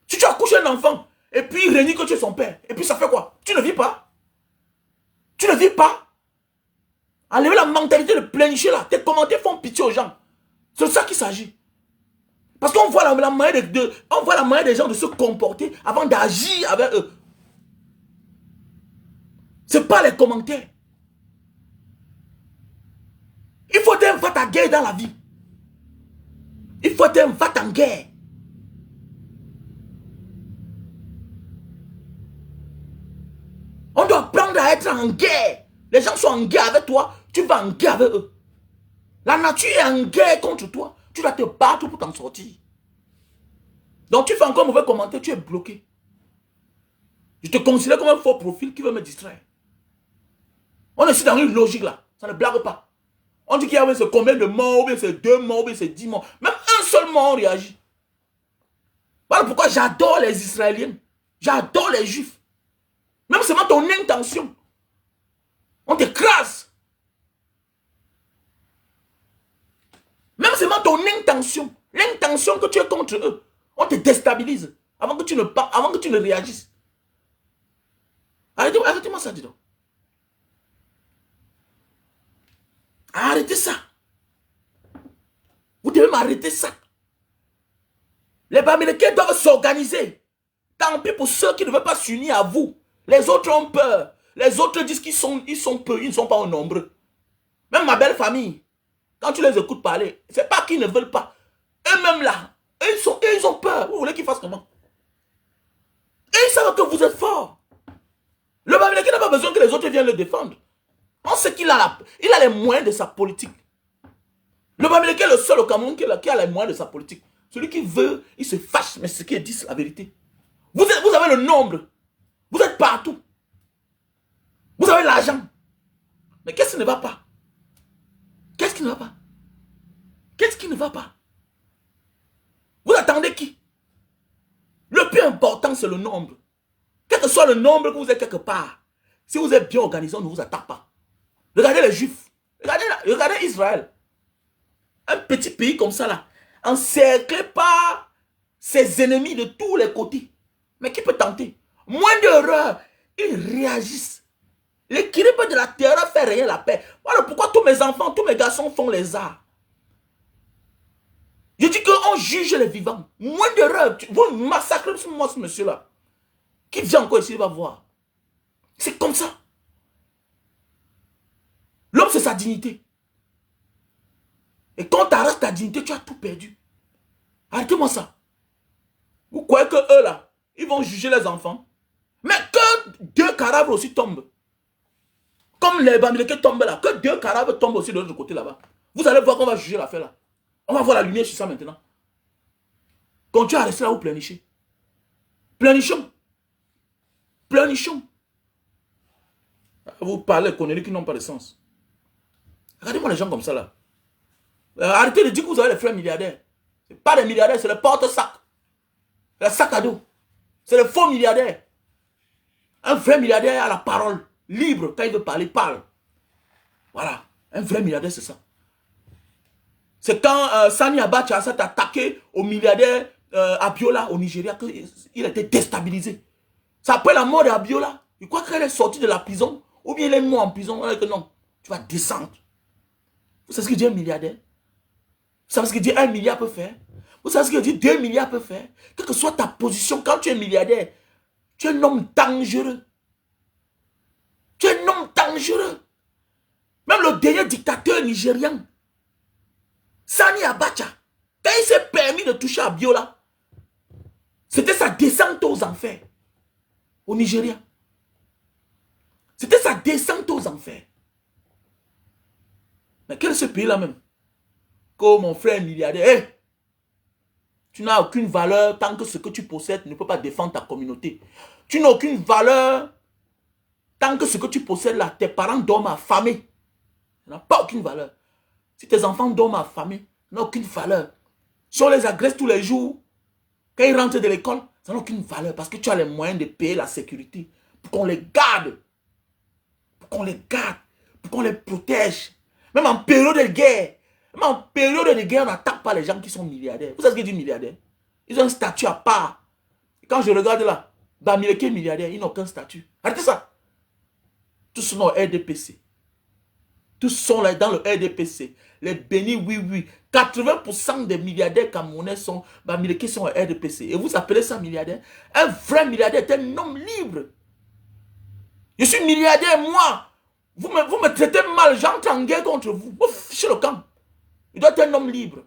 Si tu accouches un enfant, et puis il renie que tu es son père, et puis ça fait quoi? Tu ne vis pas? Tu ne vis pas? Enlevez la mentalité de pleurnicher là. Tes commentaires font pitié aux gens. C'est de ça qu'il s'agit. Parce qu'on voit la manière des gens de se comporter avant d'agir avec eux. Ce n'est pas les commentaires. Il faut être un va-t-en-guerre dans la vie. Il faut être un va-t-en-guerre. On doit apprendre à être en guerre. Les gens sont en guerre avec toi, tu vas en guerre avec eux. La nature est en guerre contre toi. Tu dois te battre pour t'en sortir. Donc tu fais encore un mauvais commentaire, tu es bloqué. Je te considère comme un faux profil qui veut me distraire. On est ici dans une logique là. Ça ne blague pas. On dit qu'il y a combien de morts, ou bien c'est 2 morts, ou bien c'est 10 morts. Même un seul mort, on réagit. Voilà pourquoi j'adore les Israéliens. J'adore les Juifs. Même seulement ton intention. On t'écrase. Même seulement ton intention. L'intention que tu es contre eux. On te déstabilise. Avant que tu ne réagisses. Arrêtez-moi ça, dis donc. Arrêtez ça. Vous devez m'arrêter ça. Les Bamileke doivent s'organiser. Tant pis pour ceux qui ne veulent pas s'unir à vous. Les autres ont peur. Les autres disent qu'ils sont peu, ils ne sont pas au nombre. Même ma belle famille, quand tu les écoutes parler, c'est pas qu'ils ne veulent pas. Eux-mêmes là, ils ont peur. Vous voulez qu'ils fassent comment? Et ils savent que vous êtes forts. Le Bamileke n'a pas besoin que les autres viennent le défendre. On sait qu'il a les moyens de sa politique. Le Bamileke est le seul au Cameroun qui a les moyens de sa politique. Celui qui veut, il se fâche, mais ce qu'il dit, c'est la vérité. Vous avez le nombre. Vous êtes partout. Vous avez l'argent. Mais qu'est-ce qui ne va pas? Qu'est-ce qui ne va pas? Qu'est-ce qui ne va pas? Vous attendez qui? Le plus important, c'est le nombre. Quel que soit le nombre que vous êtes quelque part, si vous êtes bien organisé, on ne vous attaque pas. Regardez les Juifs. Regardez Israël. Un petit pays comme ça, là, encerclé par ses ennemis de tous les côtés. Mais qui peut tenter? Moins d'erreurs, ils réagissent. L'équilibre de la terre fait rien la paix. Voilà pourquoi tous mes enfants, tous mes garçons font les arts. Je dis qu'on juge les vivants. Moins d'erreurs. Vous massacrez moi, ce monsieur-là. Qui vient encore ici, il va voir. C'est comme ça. L'homme, c'est sa dignité. Et quand tu arrêtes ta dignité, tu as tout perdu. Arrêtez-moi ça. Vous croyez que eux, là, ils vont juger les enfants? Mais que 2 cadavres aussi tombent. Comme les Bamileke tombent là. Que 2 cadavres tombent aussi de l'autre côté là-bas. Vous allez voir qu'on va juger l'affaire là. On va voir la lumière sur ça maintenant. Continuez à rester là où pleurnichez. Pleurnichons. Pleurnichons. Vous parlez de conneries qui n'ont pas de sens. Regardez-moi les gens comme ça là. Arrêtez de dire que vous avez les frères milliardaires. Ce n'est pas des milliardaires, c'est les porte-sacs. Les sacs à dos. C'est les faux milliardaires. Un vrai milliardaire a la parole libre. Quand il veut parler, il parle. Voilà. Un vrai milliardaire, c'est ça. C'est quand Sani Abacha s'est attaqué au milliardaire Abiola au Nigeria qu'il a été déstabilisé. C'est après la mort d'Abiola. Il croit qu'elle est sortie de la prison. Ou bien elle est morte en prison. On a dit que non, tu vas descendre. Vous savez ce que dit un milliardaire? Vous savez ce que dit 1 milliard peut faire? Vous savez ce que dit 2 milliards peut faire? Quelle que soit ta position, quand tu es milliardaire, tu es un homme dangereux. Tu es un homme dangereux. Même le dernier dictateur nigérian, Sani Abacha, quand il s'est permis de toucher Abiola, c'était sa descente aux enfers. Au Nigeria. C'était sa descente aux enfers. Mais quel est ce pays-là même? Comme mon frère milliardaire, hey, tu n'as aucune valeur tant que ce que tu possèdes ne peut pas défendre ta communauté. Tu n'as aucune valeur tant que ce que tu possèdes là, tes parents dorment affamés. Ça n'a pas aucune valeur. Si tes enfants dorment affamés, ça n'a aucune valeur. Si on les agresse tous les jours, quand ils rentrent de l'école, ça n'a aucune valeur parce que tu as les moyens de payer la sécurité pour qu'on les garde. Pour qu'on les garde, pour qu'on les protège. Même en période de guerre. Même en période de guerre, on n'attaque pas les gens qui sont milliardaires. Vous savez ce que dit milliardaire? Ils ont un statut à part. Et quand je regarde là, Bamileke est milliardaire, ils n'ont aucun statut. Arrêtez ça. Tous sont au RDPC. Tous sont là dans le RDPC. Les bénis, oui, oui. 80% des milliardaires camerounais sont Bamileke sont au RDPC. Et vous appelez ça milliardaire? Un vrai milliardaire est un homme libre. Je suis milliardaire, moi. Vous me traitez mal, j'entre en guerre contre vous. Vous fichez le camp. Il doit être un homme libre.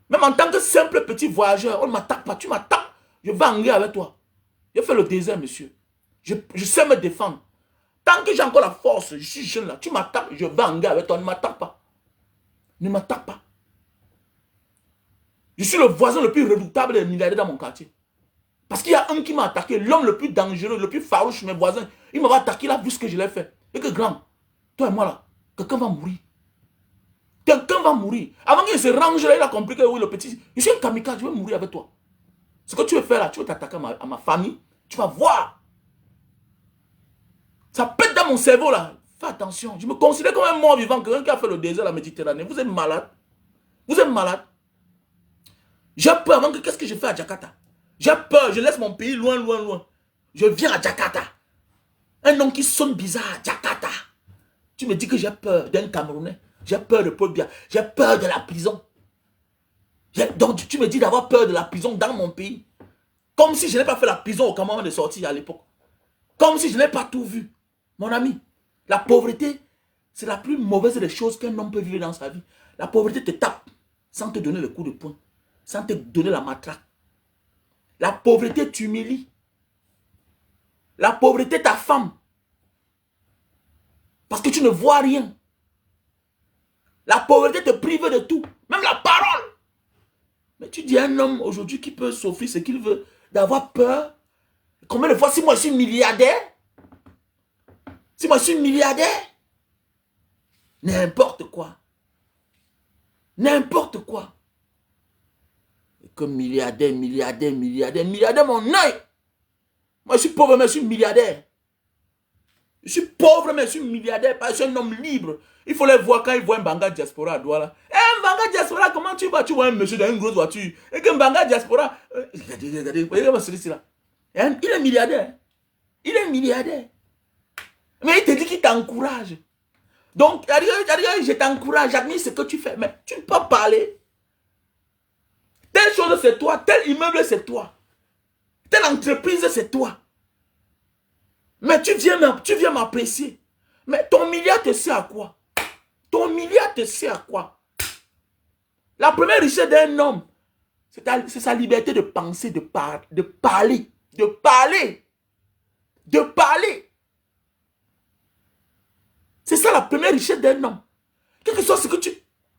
Même en tant que simple petit voyageur, on ne m'attaque pas. Tu m'attaques, je vais en guerre avec toi. J'ai fait le désert, monsieur. Je sais me défendre. Tant que j'ai encore la force, je suis jeune là, tu m'attaques, je vais en guerre avec toi. Ne m'attaque pas. Ne m'attaque pas. Je suis le voisin le plus redoutable des milliardaires dans mon quartier. Parce qu'il y a un qui m'a attaqué, l'homme le plus dangereux, le plus farouche, mes voisins. Il m'a attaqué, il a vu ce que je l'ai fait. Et que grand, toi et moi là, quelqu'un va mourir. Quelqu'un va mourir. Avant qu'il se range là, il a compris que oui, le petit, je suis un kamikaze, je vais mourir avec toi. Ce que tu veux faire là, tu veux t'attaquer à ma famille, tu vas voir. Ça pète dans mon cerveau là. Fais attention. Je me considère comme un mort vivant, quelqu'un qui a fait le désert, la Méditerranée. Vous êtes malade. Vous êtes malade. J'ai peur. Avant que qu'est-ce que je fais à Jakarta? J'ai peur. Je laisse mon pays loin, loin, loin. Je viens à Jakarta. Un nom qui sonne bizarre, Jakarta. Tu me dis que j'ai peur d'un Camerounais. J'ai peur de Paul Biya. J'ai peur de la prison. Donc tu me dis d'avoir peur de la prison dans mon pays. Comme si je n'ai pas fait la prison au Cameroun de sortir à l'époque. Comme si je n'ai pas tout vu. Mon ami, la pauvreté, c'est la plus mauvaise des choses qu'un homme peut vivre dans sa vie. La pauvreté te tape sans te donner le coup de poing, sans te donner la matraque. La pauvreté t'humilie. La pauvreté t'affame. Parce que tu ne vois rien. La pauvreté te prive de tout, même la parole. Mais tu dis à un homme aujourd'hui qui peut s'offrir ce qu'il veut, d'avoir peur. Combien de fois, si moi je suis milliardaire, si moi je suis milliardaire, n'importe quoi. N'importe quoi. Et comme milliardaire, milliardaire, milliardaire, milliardaire, mon œil. Moi je suis pauvre, mais je suis milliardaire. Je suis pauvre, mais je suis milliardaire, parce que je suis un homme libre. Il faut les voir quand ils voient un Banga Diaspora à Douala. Eh, un Banga Diaspora, comment tu vas? Tu vois un monsieur dans une grosse voiture. Et qu'un Banga Diaspora, regardez celui-là. Il est milliardaire. Il est milliardaire. Mais il te dit qu'il t'encourage. Donc, je t'encourage, j'admire ce que tu fais. Mais tu ne peux pas parler. Telle chose, c'est toi. Tel immeuble, c'est toi. Telle entreprise, c'est toi. Mais tu viens m'apprécier. Mais ton milliard te sert à quoi? Ton milliard te sert à quoi? La première richesse d'un homme, c'est sa liberté de penser, de parler. De parler. De parler. C'est ça la première richesse d'un homme. Quel que soit ce que tu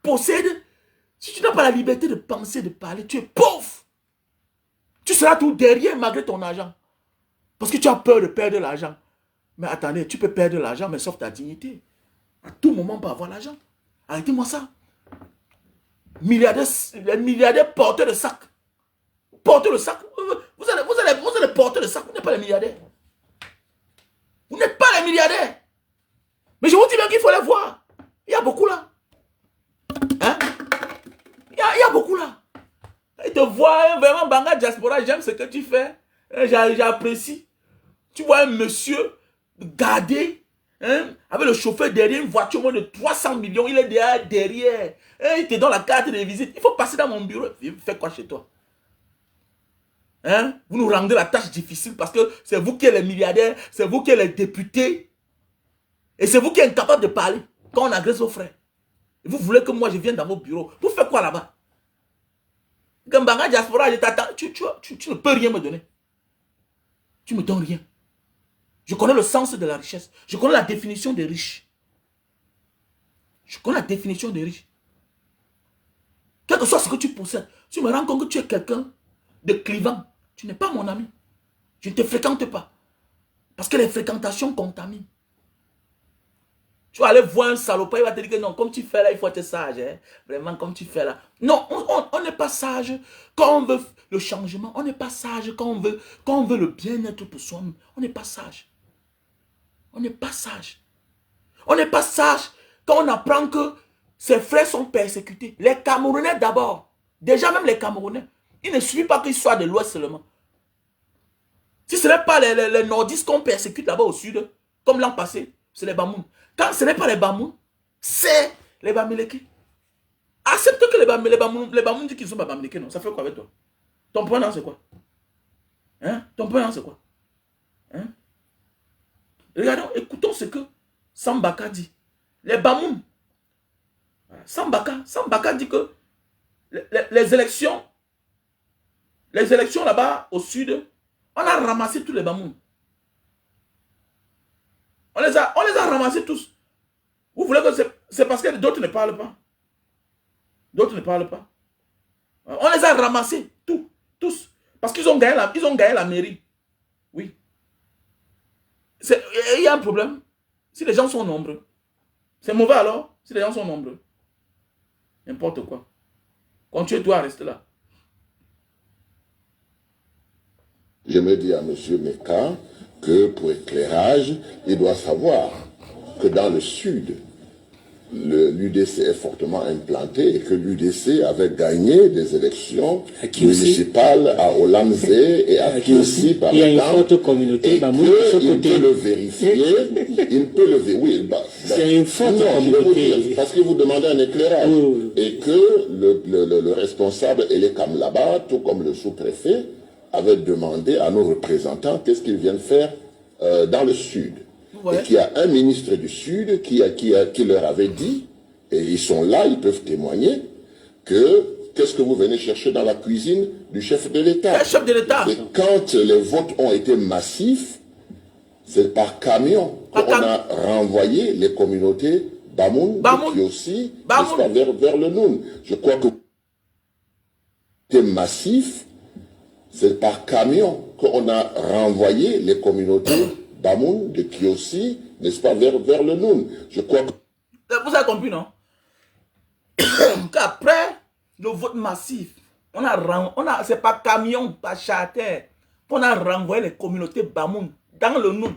possèdes, si tu n'as pas la liberté de penser, de parler, tu es pauvre. Tu seras tout derrière malgré ton argent. Parce que tu as peur de perdre l'argent. Mais attendez, tu peux perdre l'argent, mais sauf ta dignité. À tout moment, on peut avoir l'argent. Arrêtez-moi ça. Les milliardaires porteurs de sac. Portez le sac. Vous allez porter le sac. Vous n'êtes pas les milliardaires. Vous n'êtes pas les milliardaires. Mais je vous dis bien qu'il faut les voir. Il y a beaucoup là. Hein? Il y a beaucoup là. Ils te voient vraiment Banga Diaspora, j'aime ce que tu fais. J'apprécie. Tu vois un monsieur gardé, hein, avec le chauffeur derrière une voiture moins de 300 millions, il est derrière. Hein, il te donne la carte de visite. Il faut passer dans mon bureau. Il fait quoi chez toi? Hein? Vous nous rendez la tâche difficile parce que c'est vous qui êtes les milliardaires, c'est vous qui êtes les députés. Et c'est vous qui êtes incapable de parler quand on agresse vos frères. Et vous voulez que moi je vienne dans vos bureaux. Vous faites quoi là-bas? Gambanga diaspora, je t'attends. Tu ne peux rien me donner. Tu me donnes rien. Je connais le sens de la richesse. Je connais la définition des riches. Je connais la définition des riches. Quel que soit ce que tu possèdes, tu me rends compte que tu es quelqu'un de clivant. Tu n'es pas mon ami. Je ne te fréquente pas. Parce que les fréquentations contaminent. Tu vas aller voir un salopard, il va te dire que non, comme tu fais là, il faut être sage. Hein? Vraiment, comme tu fais là. Non, on n'est pas sage quand on veut le changement. On n'est pas sage quand on veut le bien-être pour soi-même. On n'est pas sage. On n'est pas sage. On n'est pas sage quand on apprend que ses frères sont persécutés. Les Camerounais d'abord. Déjà même les Camerounais. Il ne suffit pas qu'ils soient de l'Ouest seulement. Si ce n'est pas les nordistes qu'on persécute là-bas au sud, comme l'an passé, c'est les Bamoun. Quand ce n'est pas les Bamoun, c'est les Bamileke. Accepte que les Bamoun disent qu'ils sont pas Bamileke, non. Ça fait quoi avec toi? Ton point c'est quoi? Hein? Ton point c'est quoi? Hein? Regardons, écoutons ce que Sambaka dit. Les Bamoun. Sambaka dit que les élections là-bas au sud, on a ramassé tous les Bamoun. On les a ramassés tous. Vous voulez que c'est parce que d'autres ne parlent pas. D'autres ne parlent pas. On les a ramassés, tous. Parce qu'ils ont gagné la mairie. Oui. Il y a un problème. Si les gens sont nombreux. C'est mauvais alors, si les gens sont nombreux. N'importe quoi. Continue-toi à rester là.
Je me dis à M. Meka que pour éclairage, il doit savoir que dans le sud, l'UDC est fortement implanté et que l'UDC avait gagné des élections municipales à Olamzé et à Kiossi par exemple.
Il y a une forte communauté.
Et qu'il peut le vérifier. Il peut le vérifier. Oui,
c'est une forte communauté.
Parce que vous demandez un éclairage. Et que le responsable Elekam là-bas, tout comme le sous-préfet, avait demandé à nos représentants qu'est-ce qu'ils viennent faire dans le sud. Ouais. Et qu'il y a un ministre du Sud qui leur avait dit, et ils sont là, ils peuvent témoigner, que qu'est-ce que vous venez chercher dans la cuisine du chef de l'État.
Le chef de l'État.
Et quand les votes ont été massifs, c'est par camion qu'on a renvoyé les communautés Bamoun, qui aussi vers le Noun. Je crois que c'était massif, c'est par camion qu'on a renvoyé les communautés Bamoun, de Kiossi, n'est-ce pas, vers le Noun. Je crois que...
Vous avez compris, non? Qu'après le vote massif, c'est pas camion, pas charter, qu'on a renvoyé les communautés Bamoun dans le Noun.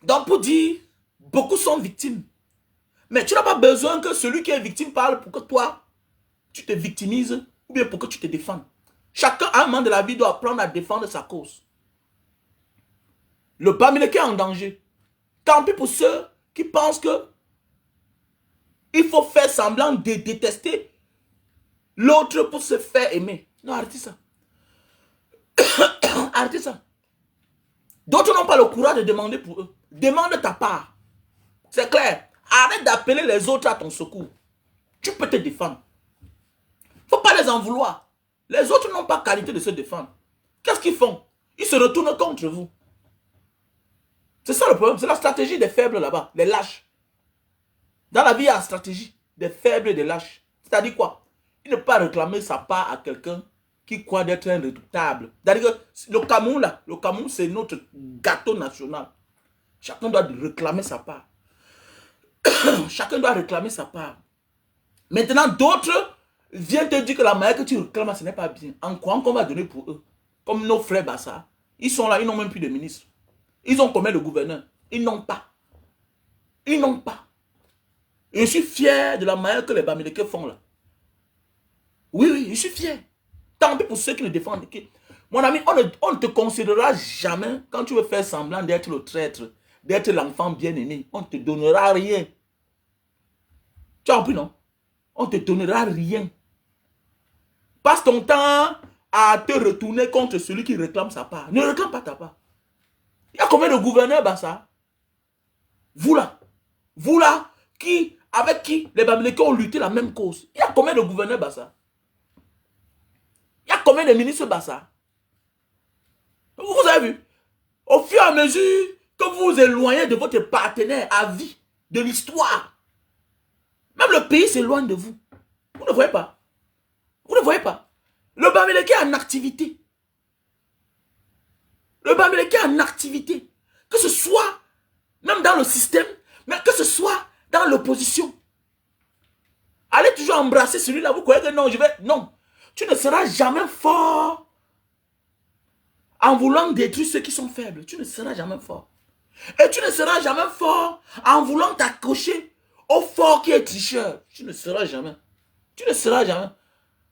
Donc pour dire, beaucoup sont victimes. Mais tu n'as pas besoin que celui qui est victime parle pour que toi, tu te victimises ou bien pour que tu te défendes. Chacun, à un moment de la vie, doit apprendre à défendre sa cause. Le Bamileke est en danger. Tant pis pour ceux qui pensent que il faut faire semblant de détester l'autre pour se faire aimer. Non, arrêtez ça. Arrêtez ça. D'autres n'ont pas le courage de demander pour eux. Demande ta part. C'est clair. Arrête d'appeler les autres à ton secours. Tu peux te défendre. Il ne faut pas les en vouloir. Les autres n'ont pas qualité de se défendre. Qu'est-ce qu'ils font? Ils se retournent contre vous. C'est ça le problème. C'est la stratégie des faibles là-bas, des lâches. Dans la vie, il y a la stratégie des faibles et des lâches. C'est-à-dire quoi? Il ne peut pas réclamer sa part à quelqu'un qui croit d'être irréductible. C'est-à-dire que le Cameroun, c'est notre gâteau national. Chacun doit réclamer sa part. Chacun doit réclamer sa part. Maintenant, d'autres viennent te dire que la manière que tu réclames, ce n'est pas bien. En croyant qu'on va donner pour eux. Comme nos frères Bassa. Ils sont là, ils n'ont même plus de ministre. Ils ont combien de gouverneurs? Ils n'ont pas. Ils n'ont pas. Et je suis fier de la manière que les Bamileke font là. Oui, je suis fier. Tant pis pour ceux qui le défendent. Mon ami, on ne te considérera jamais, quand tu veux faire semblant d'être le traître, d'être l'enfant bien-aimé, on ne te donnera rien. Tu as compris, non? On ne te donnera rien. Passe ton temps à te retourner contre celui qui réclame sa part. Ne réclame pas ta part. Il y a combien de gouverneurs, Bassa? Vous là, avec qui les Bamileke ont lutté la même cause. Il y a combien de gouverneurs, Bassa? Il y a combien de ministres, Bassa? Vous avez vu? Au fur et à mesure que vous vous éloignez de votre partenaire à vie, de l'histoire, même le pays s'éloigne de vous. Vous ne voyez pas? Vous ne voyez pas? Le Bamileke est en activité. Le Bamileke est en activité. Que ce soit même dans le système, mais que ce soit dans l'opposition. Allez toujours embrasser celui-là. Vous croyez que non, non. Tu ne seras jamais fort en voulant détruire ceux qui sont faibles. Tu ne seras jamais fort. Et tu ne seras jamais fort en voulant t'accrocher au fort qui est tricheur. Tu ne seras jamais. Tu ne seras jamais.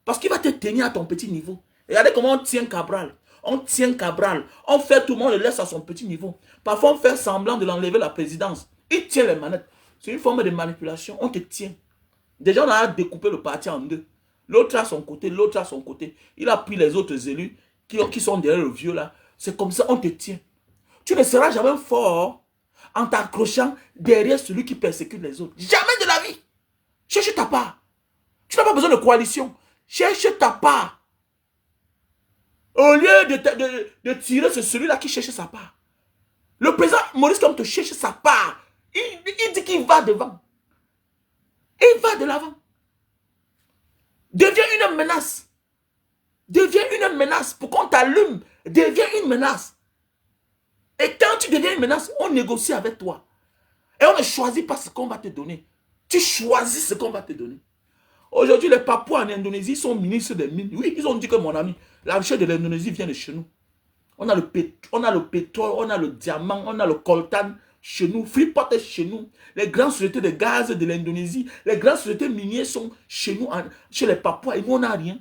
Parce qu'il va te tenir à ton petit niveau. Regardez comment on tient Cabral. On tient Cabral. On fait tout le monde le laisse à son petit niveau. Parfois, on fait semblant de l'enlever la présidence. Il tient les manettes. C'est une forme de manipulation. On te tient. Déjà, on a découpé le parti en deux. L'autre à son côté, l'autre à son côté. Il a pris les autres élus qui sont derrière le vieux là. C'est comme ça, on te tient. Tu ne seras jamais fort en t'accrochant derrière celui qui persécute les autres. Jamais de la vie. Cherche ta part. Tu n'as pas besoin de coalition. Cherche ta part. Au lieu de tirer sur celui-là qui cherche sa part. Le président Maurice Kamto cherche sa part. Il dit qu'il va devant. Il va de l'avant. Deviens une menace. Deviens une menace. Pour qu'on t'allume, deviens une menace. Et quand tu deviens une menace, on négocie avec toi. Et on ne choisit pas ce qu'on va te donner. Tu choisis ce qu'on va te donner. Aujourd'hui, les Papouas en Indonésie sont ministres des mines. Oui, ils ont dit que mon ami, la richesse de l'Indonésie vient de chez nous. On a le pétrole, on a le diamant, on a le coltan chez nous. Freeport est chez nous. Les grandes sociétés de gaz de l'Indonésie, les grandes sociétés minières sont chez nous, chez les Papouas. Et nous, on n'a rien.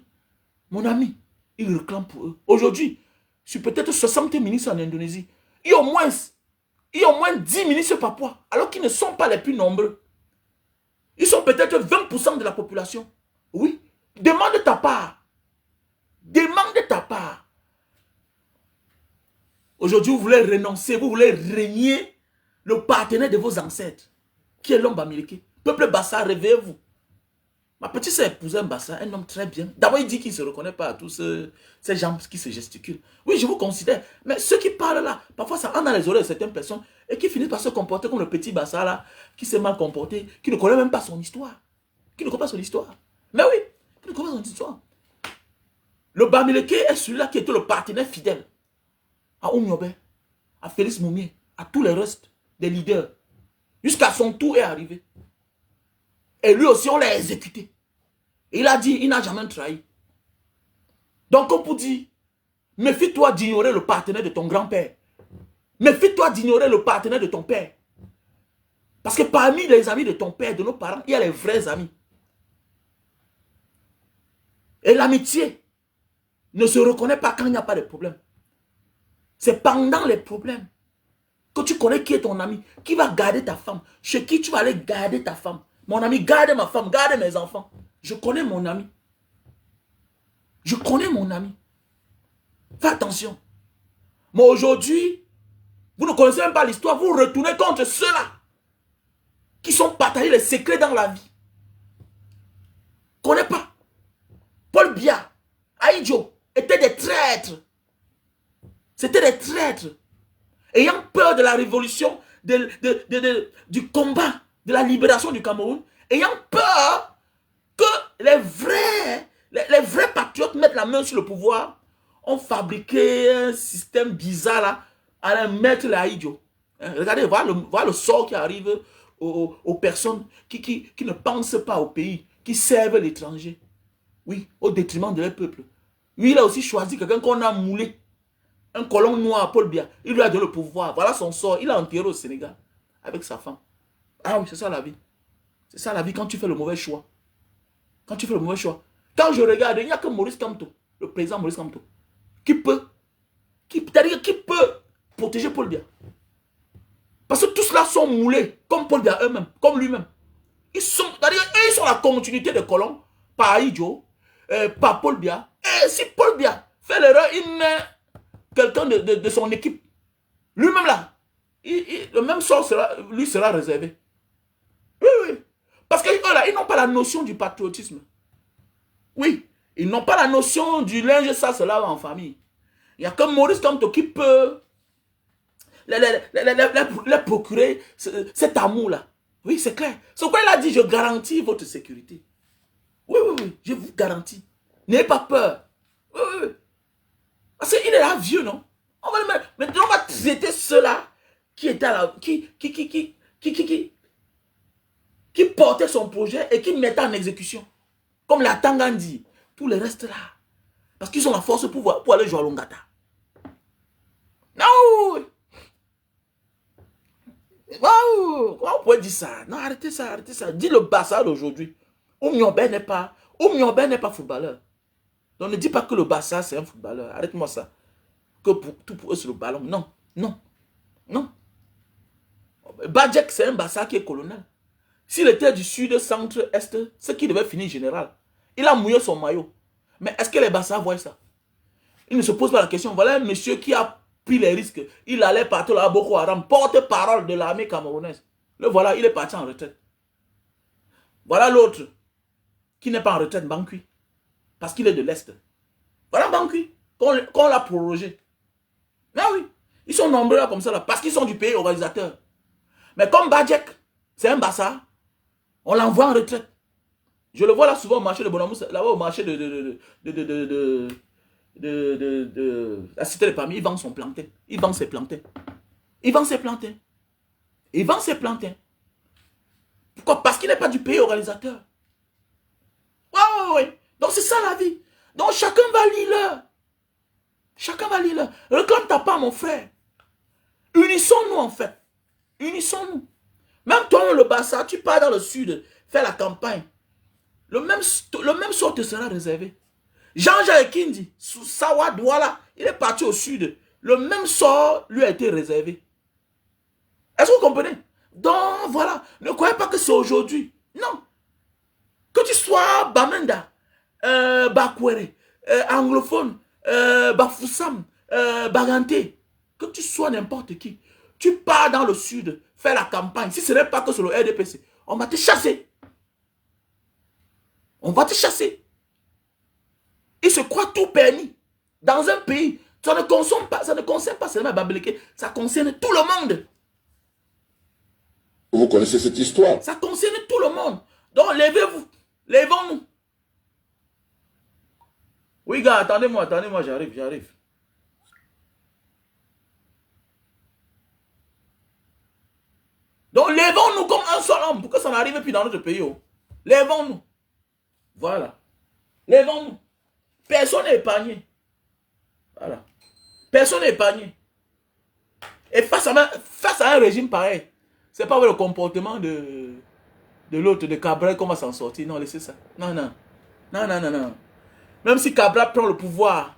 Mon ami, ils réclament pour eux. Aujourd'hui, sur peut-être 60 ministres en Indonésie, il y a au moins 10 ministres Papouas, alors qu'ils ne sont pas les plus nombreux. Ils sont peut-être 20% de la population. Oui. Demande ta part. Demande ta part. Aujourd'hui, vous voulez renoncer, vous voulez régner le partenaire de vos ancêtres, qui est l'homme Bamileke. Peuple Bassa, réveillez-vous. Ma petite soeur épousait un Bassa, un homme très bien. D'abord, il dit qu'il ne se reconnaît pas à tous ces gens qui se gesticulent. Oui, je vous considère. Mais ceux qui parlent là, parfois ça entre dans les oreilles de certaines personnes et qui finissent par se comporter comme le petit Bassa là, qui s'est mal comporté, qui ne connaît même pas son histoire. Qui ne connaît pas son histoire. Mais oui, qui ne connaît pas son histoire. Le Bamileke est celui-là qui était le partenaire fidèle à Oumiobe, à Félix Moumié, à tous les restes des leaders. Jusqu'à son tour est arrivé. Et lui aussi, on l'a exécuté. Et il a dit, il n'a jamais trahi. Donc, on peut dire, méfie-toi d'ignorer le partenaire de ton grand-père. Méfie-toi d'ignorer le partenaire de ton père. Parce que parmi les amis de ton père, de nos parents, il y a les vrais amis. Et l'amitié ne se reconnaît pas quand il n'y a pas de problème. C'est pendant les problèmes que tu connais qui est ton ami, qui va garder ta femme, chez qui tu vas aller garder ta femme. Mon ami, garde ma femme, garde mes enfants. Je connais mon ami. Je connais mon ami. Fais attention. Mais aujourd'hui, vous ne connaissez même pas l'histoire, vous retournez contre ceux-là qui sont partagés les secrets dans la vie. Connais pas. Paul Biya, Aïdjo étaient des traîtres. C'était des traîtres. Ayant peur de la révolution, du combat, de la libération du Cameroun, ayant peur que les vrais patriotes mettent la main sur le pouvoir, ont fabriqué un système bizarre là, à mettre les Aïdjo. Regardez, voilà le sort qui arrive aux personnes qui ne pensent pas au pays, qui servent l'étranger. Oui, au détriment de leur peuple. Lui, il a aussi choisi quelqu'un qu'on a moulé. Un colon noir, Paul Biya. Il lui a donné le pouvoir. Voilà son sort. Il a enterré au Sénégal avec sa femme. Ah oui, c'est ça la vie. C'est ça la vie quand tu fais le mauvais choix. Quand tu fais le mauvais choix. Quand je regarde, il n'y a que Maurice Kamto le président Maurice Kamto, qui peut protéger Paul Biya. Parce que tous cela sont moulés, comme Paul Biya eux-mêmes, comme lui-même. Ils sont la continuité de colons, par Aïdjo, par Paul Biya. Et si Paul Biya fait l'erreur, il met quelqu'un de son équipe. Lui-même là, le même sort lui sera réservé. Oui, oui. Parce qu'eux là, ils n'ont pas la notion du patriotisme. Oui, ils n'ont pas la notion du linge, ça, cela en famille. Il n'y a que Maurice Kamto qui peut les procurer cet amour-là. Oui, c'est clair. C'est pourquoi il a dit, je garantis votre sécurité. Oui, oui, oui, je vous garantis. N'ayez pas peur. Oui, oui, oui. Parce qu'il est là vieux, non? Maintenant, on va traiter ceux-là qui étaient là, qui portait son projet et qui mettait en exécution. Comme la Tangandi, tous les restes là. Parce qu'ils ont la force pour aller jouer à Longata. Non! Wow! Comment on pourrait dire ça? Non, arrêtez ça, arrêtez ça. Dis le Barça d'aujourd'hui. Oumyombe n'est pas footballeur. Donc ne dis pas que le Barça c'est un footballeur. Arrête-moi ça. Que tout pour eux c'est le ballon. Non, non, non. Badjek c'est un Barça qui est colonel. S'il était du sud, centre, est, c'est qu'il devait finir général. Il a mouillé son maillot. Mais est-ce que les Barça voient ça? Il ne se pose pas la question. Voilà un monsieur qui a pris les risques. Il allait partir là à Boko Haram, porte-parole de l'armée camerounaise. Le voilà, il est parti en retraite. Voilà l'autre qui n'est pas en retraite, Bankui. Parce qu'il est de l'Est. Voilà Bankui, qu'on l'a prorogé. Mais oui, ils sont nombreux là comme ça, là, parce qu'ils sont du pays organisateur. Mais comme Badjek, c'est un Bassa, on l'envoie en retraite. Je le vois là souvent au marché de Bonamous, là-bas au marché de la cité de Pami, il vend son plantain. Il vend ses plantains. Il vend ses plantains. Il vend ses plantains. Pourquoi? Parce qu'il n'est pas du pays organisateur. Ouais. Donc c'est ça la vie. Donc chacun va lire. Chacun va lire. Reclame ta part, mon frère. Unissons-nous en fait. Unissons-nous. Même toi, le Bassa, tu pars dans le sud, faire la campagne. Le même sort te sera réservé. Jean-Jacques Kindi, Sawa Douala, il est parti au sud. Le même sort lui a été réservé. Est-ce que vous comprenez? Donc voilà, ne croyez pas que c'est aujourd'hui. Non. Que tu sois Bamenda, Bakwere, anglophone, Bafoussam, Baganté, que tu sois n'importe qui, tu pars dans le sud, faire la campagne. Si ce n'est pas que sur le RDPC, on va te chasser. On va te chasser. Ils se croient tout permis. Dans un pays, ça ne concerne pas seulement Babeleke, ça concerne tout le monde.
Vous connaissez cette histoire?
Ça concerne tout le monde. Donc levez-vous. Levons-nous. Oui, gars, attendez-moi, j'arrive. Donc levons-nous comme un seul homme pour que ça n'arrive plus dans notre pays. Oh. Levons-nous. Voilà. Levons-nous. Personne n'est épargné. Voilà. Personne n'est épargné. Et face à un régime pareil, c'est pas le comportement de l'autre, de Cabral, qu'on va s'en sortir. Non, laissez ça. Non. Même si Cabral prend le pouvoir,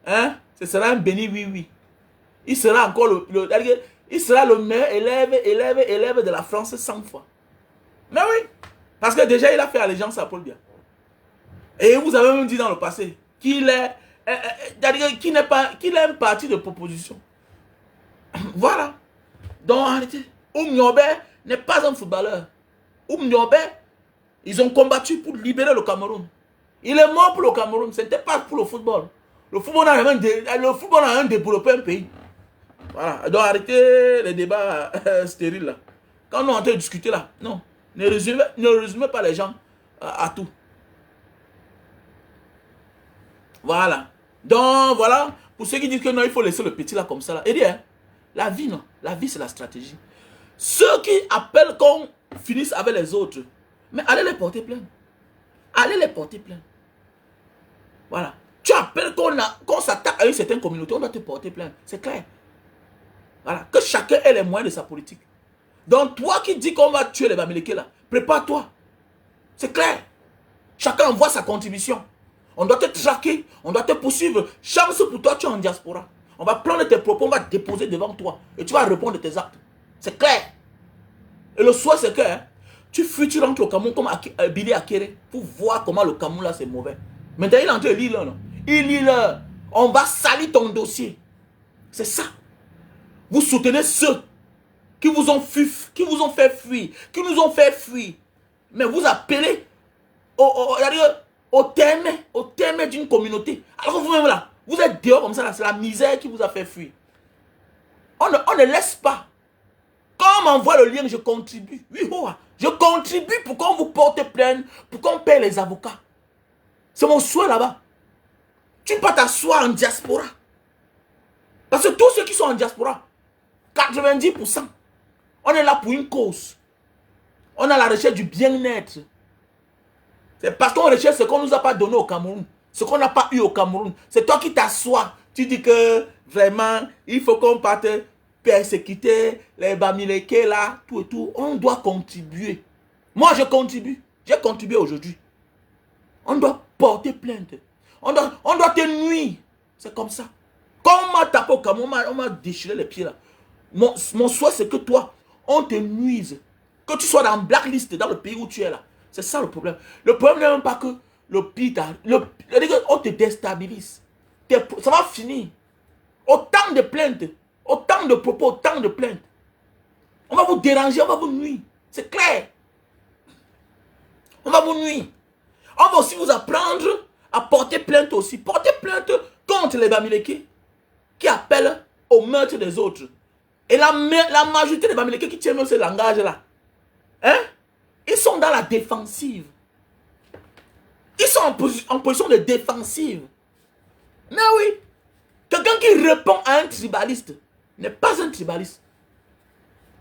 hein, ce sera un béni oui. Il sera encore il sera le meilleur élève de la France 100 fois. Mais oui, parce que déjà il a fait allégeance à Paul Biya. Et vous avez même dit dans le passé qu'il est un parti de proposition. Voilà. Donc arrêtez. Oumyombe n'est pas un footballeur. Oumyombe, ils ont combattu pour libérer le Cameroun. Il est mort pour le Cameroun. Ce n'était pas pour le football. Le football a développé un pays. Voilà. Donc arrêtez les débats stériles là. Quand on est en train de discuter là, non. Ne résumez pas les gens à tout. Voilà. Donc voilà. Pour ceux qui disent que non, il faut laisser le petit là comme ça là. Et dire, la vie non. La vie c'est la stratégie. Ceux qui appellent qu'on finisse avec les autres, mais allez les porter plainte. Allez les porter plainte. Voilà. Tu appelles qu'on s'attaque à une certaine communauté, on doit te porter plainte. C'est clair. Voilà. Que chacun ait les moyens de sa politique. Donc toi qui dis qu'on va tuer les Bamileke là, prépare-toi. C'est clair. Chacun envoie sa contribution. On doit te traquer, on doit te poursuivre. Chance pour toi, tu es en diaspora. On va prendre tes propos, on va déposer devant toi. Et tu vas répondre de tes actes. C'est clair. Et le soir, c'est que tu fuis, tu rentres au Cameroun comme Billy Akere pour voir comment le Cameroun là, c'est mauvais. Maintenant, il est en train de lire là. Il lit là. On va salir ton dossier. C'est ça. Vous soutenez ceux qui vous ont fait fuir, qui nous ont fait fuir. Mais vous appelez au terme d'une communauté. Alors vous-même là, vous êtes dehors comme ça, là, c'est la misère qui vous a fait fuir. On ne laisse pas. Quand on m'envoie le lien, je contribue. Oui, je contribue pour qu'on vous porte plainte, pour qu'on paye les avocats. C'est mon souhait là-bas. Tu ne peux pas t'asseoir en diaspora. Parce que tous ceux qui sont en diaspora, 90%, on est là pour une cause. On a la recherche du bien-être. C'est parce qu'on recherche ce qu'on ne nous a pas donné au Cameroun. Ce qu'on n'a pas eu au Cameroun. C'est toi qui t'assois. Tu dis que vraiment, il faut qu'on parte persécuter les Bamileke là, tout et tout. On doit contribuer. Moi, je contribue. J'ai contribué aujourd'hui. On doit porter plainte. On doit te nuire. C'est comme ça. Quand on m'a tapé au Cameroun, on m'a déchiré les pieds là. Mon souhait, c'est que toi, on te nuise. Que tu sois dans blacklist dans le pays où tu es là. C'est ça le problème. Le problème n'est même pas que le pays, on te déstabilise. Ça va finir. Autant de plaintes, autant de propos, autant de plaintes. On va vous déranger, on va vous nuire. C'est clair. On va vous nuire. On va aussi vous apprendre à porter plainte aussi. Porter plainte contre les Bamileke qui appellent au meurtre des autres. Et la majorité des Bamileke qui tiennent ce langage-là, hein? Ils sont dans la défensive. Ils sont en position de défensive. Mais oui, quelqu'un qui répond à un tribaliste n'est pas un tribaliste.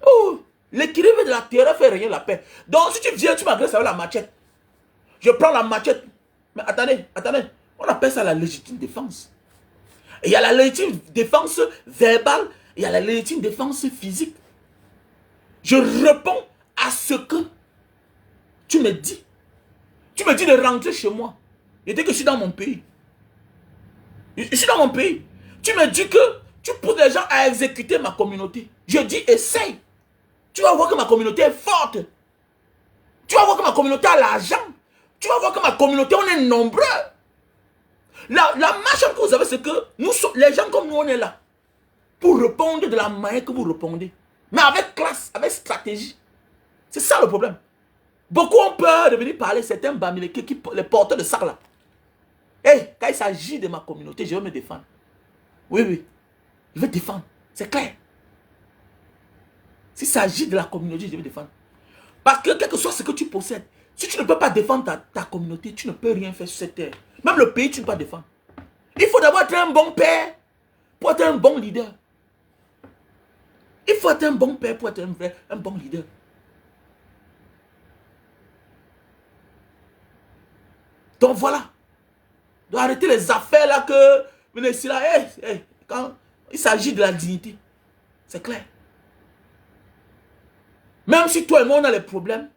Oh, l'équilibre de la terreur fait rien la paix. Donc si tu viens, tu m'agresses avec la machette. Je prends la machette. Mais attendez. On appelle ça la légitime défense. Et il y a la légitime défense verbale. Il y a la légitime défense physique. Je réponds à ce que tu me dis. Tu me dis de rentrer chez moi. Et dès que je suis dans mon pays. Je suis dans mon pays. Tu me dis que tu pousses les gens à exécuter ma communauté. Je dis essaye. Tu vas voir que ma communauté est forte. Tu vas voir que ma communauté a l'argent. Tu vas voir que ma communauté, on est nombreux. La marche que vous avez, c'est que nous sommes, les gens comme nous, on est là. Pour répondre de la manière que vous répondez. Mais avec classe, avec stratégie. C'est ça le problème. Beaucoup ont peur de venir parler, certains Bamileke, les porteurs de sac là. Hey, quand il s'agit de ma communauté, je vais me défendre. Oui. Je vais défendre. C'est clair. S'il s'agit de la communauté, je vais défendre. Parce que quel que soit ce que tu possèdes, si tu ne peux pas défendre ta communauté, tu ne peux rien faire sur cette terre. Même le pays, tu ne peux pas défendre. Il faut d'abord être un bon père pour être un bon leader. Il faut être un bon père pour être un bon leader. Donc voilà. Donc arrêter les affaires là que venez ici là. Quand il s'agit de la dignité, c'est clair. Même si toi et moi on a les problèmes,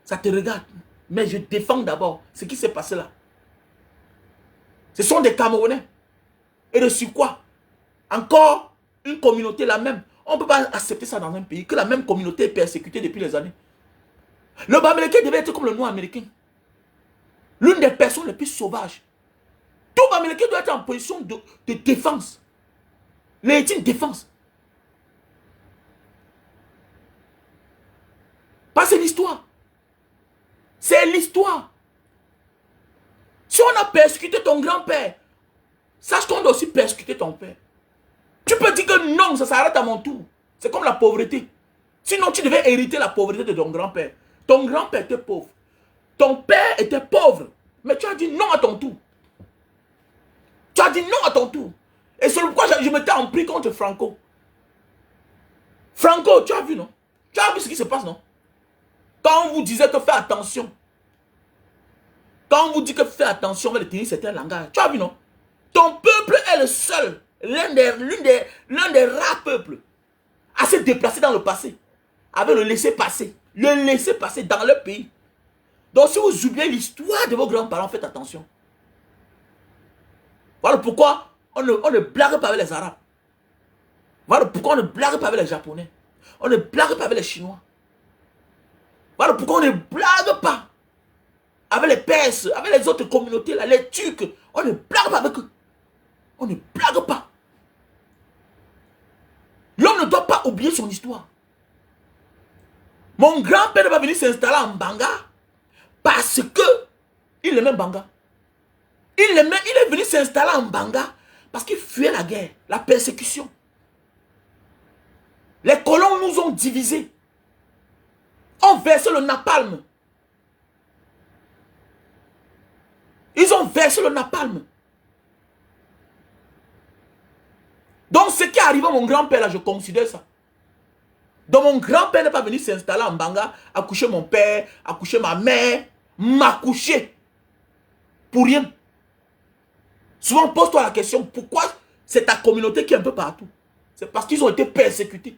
ça te regarde. Mais je défends d'abord ce qui s'est passé là. Ce sont des Camerounais. Et de sur quoi? Encore une communauté la même. On ne peut pas accepter ça dans un pays, que la même communauté est persécutée depuis des années. Le Bamileke devait être comme le noir américain. L'une des personnes les plus sauvages. Tout Bamileke doit être en position de défense. Légitime défense. Pas c'est l'histoire. C'est l'histoire. Si on a persécuté ton grand-père, sache qu'on doit aussi persécuter ton père. Tu peux dire que non, ça s'arrête à mon tour. C'est comme la pauvreté. Sinon, tu devais hériter la pauvreté de ton grand-père. Ton grand-père était pauvre. Ton père était pauvre. Mais tu as dit non à ton tour. Tu as dit non à ton tour. Et c'est pourquoi je m'étais en pris contre Franco. Franco, tu as vu, non? Tu as vu ce qui se passe, non? Quand on vous disait que fais attention. Quand on vous dit que fais attention, on va tenir certains langages. Tu as vu, non? Ton peuple est le seul, l'un des rares peuples à se déplacer dans le passé. Avec le laisser-passer. Le laisser-passer dans le pays. Donc si vous oubliez l'histoire de vos grands-parents, faites attention. Voilà pourquoi on ne blague pas avec les Arabes. Voilà pourquoi on ne blague pas avec les Japonais. On ne blague pas avec les Chinois. Voilà pourquoi on ne blague pas avec les Perses, avec les autres communautés, là, les Turcs. On ne blague pas avec eux. On ne blague pas. L'homme ne doit pas oublier son histoire. Mon grand-père va venir s'installer en Banga parce que il aimait Banga. Il est venu s'installer en Banga parce qu'il fuyait la guerre, la persécution. Les colons nous ont divisés. On versé le napalm. Ils ont versé le napalm. Donc ce qui est arrivé à mon grand-père là, je considère ça. Donc mon grand-père n'est pas venu s'installer en Banga, accoucher mon père, accoucher ma mère, m'accoucher. Pour rien. Souvent pose-toi la question, pourquoi c'est ta communauté qui est un peu partout? C'est parce qu'ils ont été persécutés.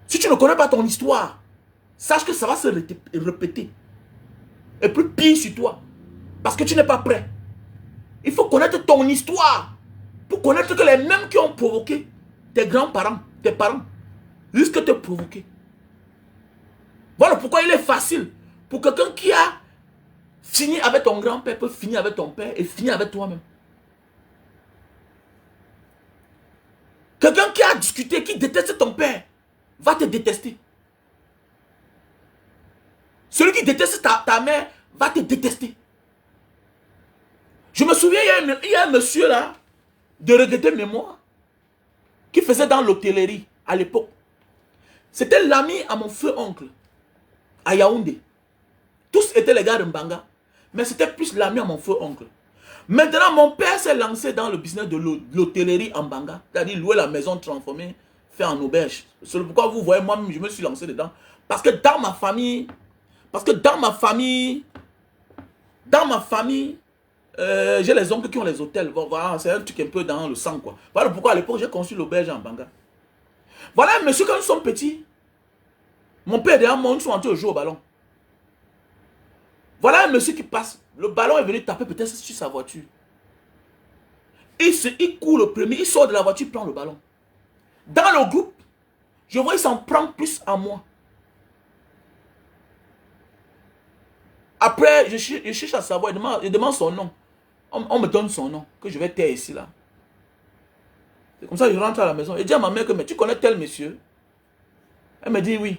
Si tu ne connais pas ton histoire, sache que ça va se répéter. Et plus pire sur toi. Parce que tu n'es pas prêt. Il faut connaître ton histoire. Pour connaître que les mêmes qui ont provoqué tes grands-parents, tes parents, risquent de te provoquer. Voilà pourquoi il est facile. Pour quelqu'un qui a fini avec ton grand-père, peut finir avec ton père et finir avec toi-même. Quelqu'un qui a discuté, qui déteste ton père, va te détester. Celui qui déteste ta mère va te détester. Je me souviens, il y a un monsieur là, de regretter mémoire, qui faisait dans l'hôtellerie à l'époque. C'était l'ami à mon feu oncle, à Yaoundé. Tous étaient les gars de Mbanga, mais c'était plus l'ami à mon feu oncle. Maintenant, mon père s'est lancé dans le business de l'hôtellerie en Mbanga, c'est-à-dire louer la maison transformée, faire en auberge. C'est pourquoi vous voyez, moi-même, je me suis lancé dedans. Parce que dans ma famille, j'ai les oncles qui ont les hôtels. Voilà, c'est un truc un peu dans le sang, quoi. Voilà pourquoi à l'époque, j'ai conçu l'auberge en Banga. Voilà, monsieur, quand nous sommes petits, mon père et derrière moi, nous sommes entrés au jeu au ballon. Voilà un monsieur qui passe. Le ballon est venu taper peut-être sur sa voiture. Il court le premier, il sort de la voiture, il prend le ballon. Dans le groupe, je vois, il s'en prend plus à moi. Après, je cherche à savoir, il demande son nom. On me donne son nom, que je vais taire ici, là. C'est comme ça que je rentre à la maison. Et dis à ma mère que, mais tu connais tel monsieur? Elle me dit oui.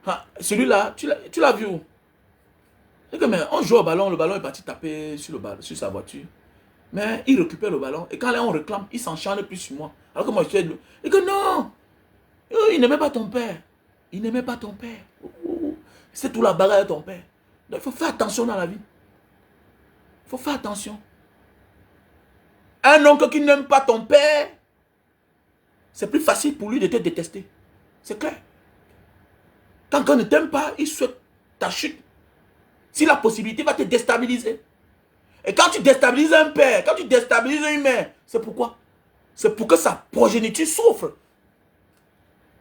Ah, celui-là, tu l'as vu où? Et que, mais on joue au ballon, le ballon est parti taper sur sa voiture. Mais il récupère le ballon. Et quand là, on réclame, il s'encharne plus sur moi. Alors que moi, je suis... Et que non! Il n'aimait pas ton père. Il n'aimait pas ton père. C'est tout la bagarre de ton père. Donc, il faut faire attention dans la vie. Il faut faire attention. Un oncle qui n'aime pas ton père, c'est plus facile pour lui de te détester. C'est clair. Quand quelqu'un ne t'aime pas, il souhaite ta chute. Si la possibilité va te déstabiliser. Et quand tu déstabilises un père, quand tu déstabilises une mère, c'est pourquoi? C'est pour que sa progéniture souffre.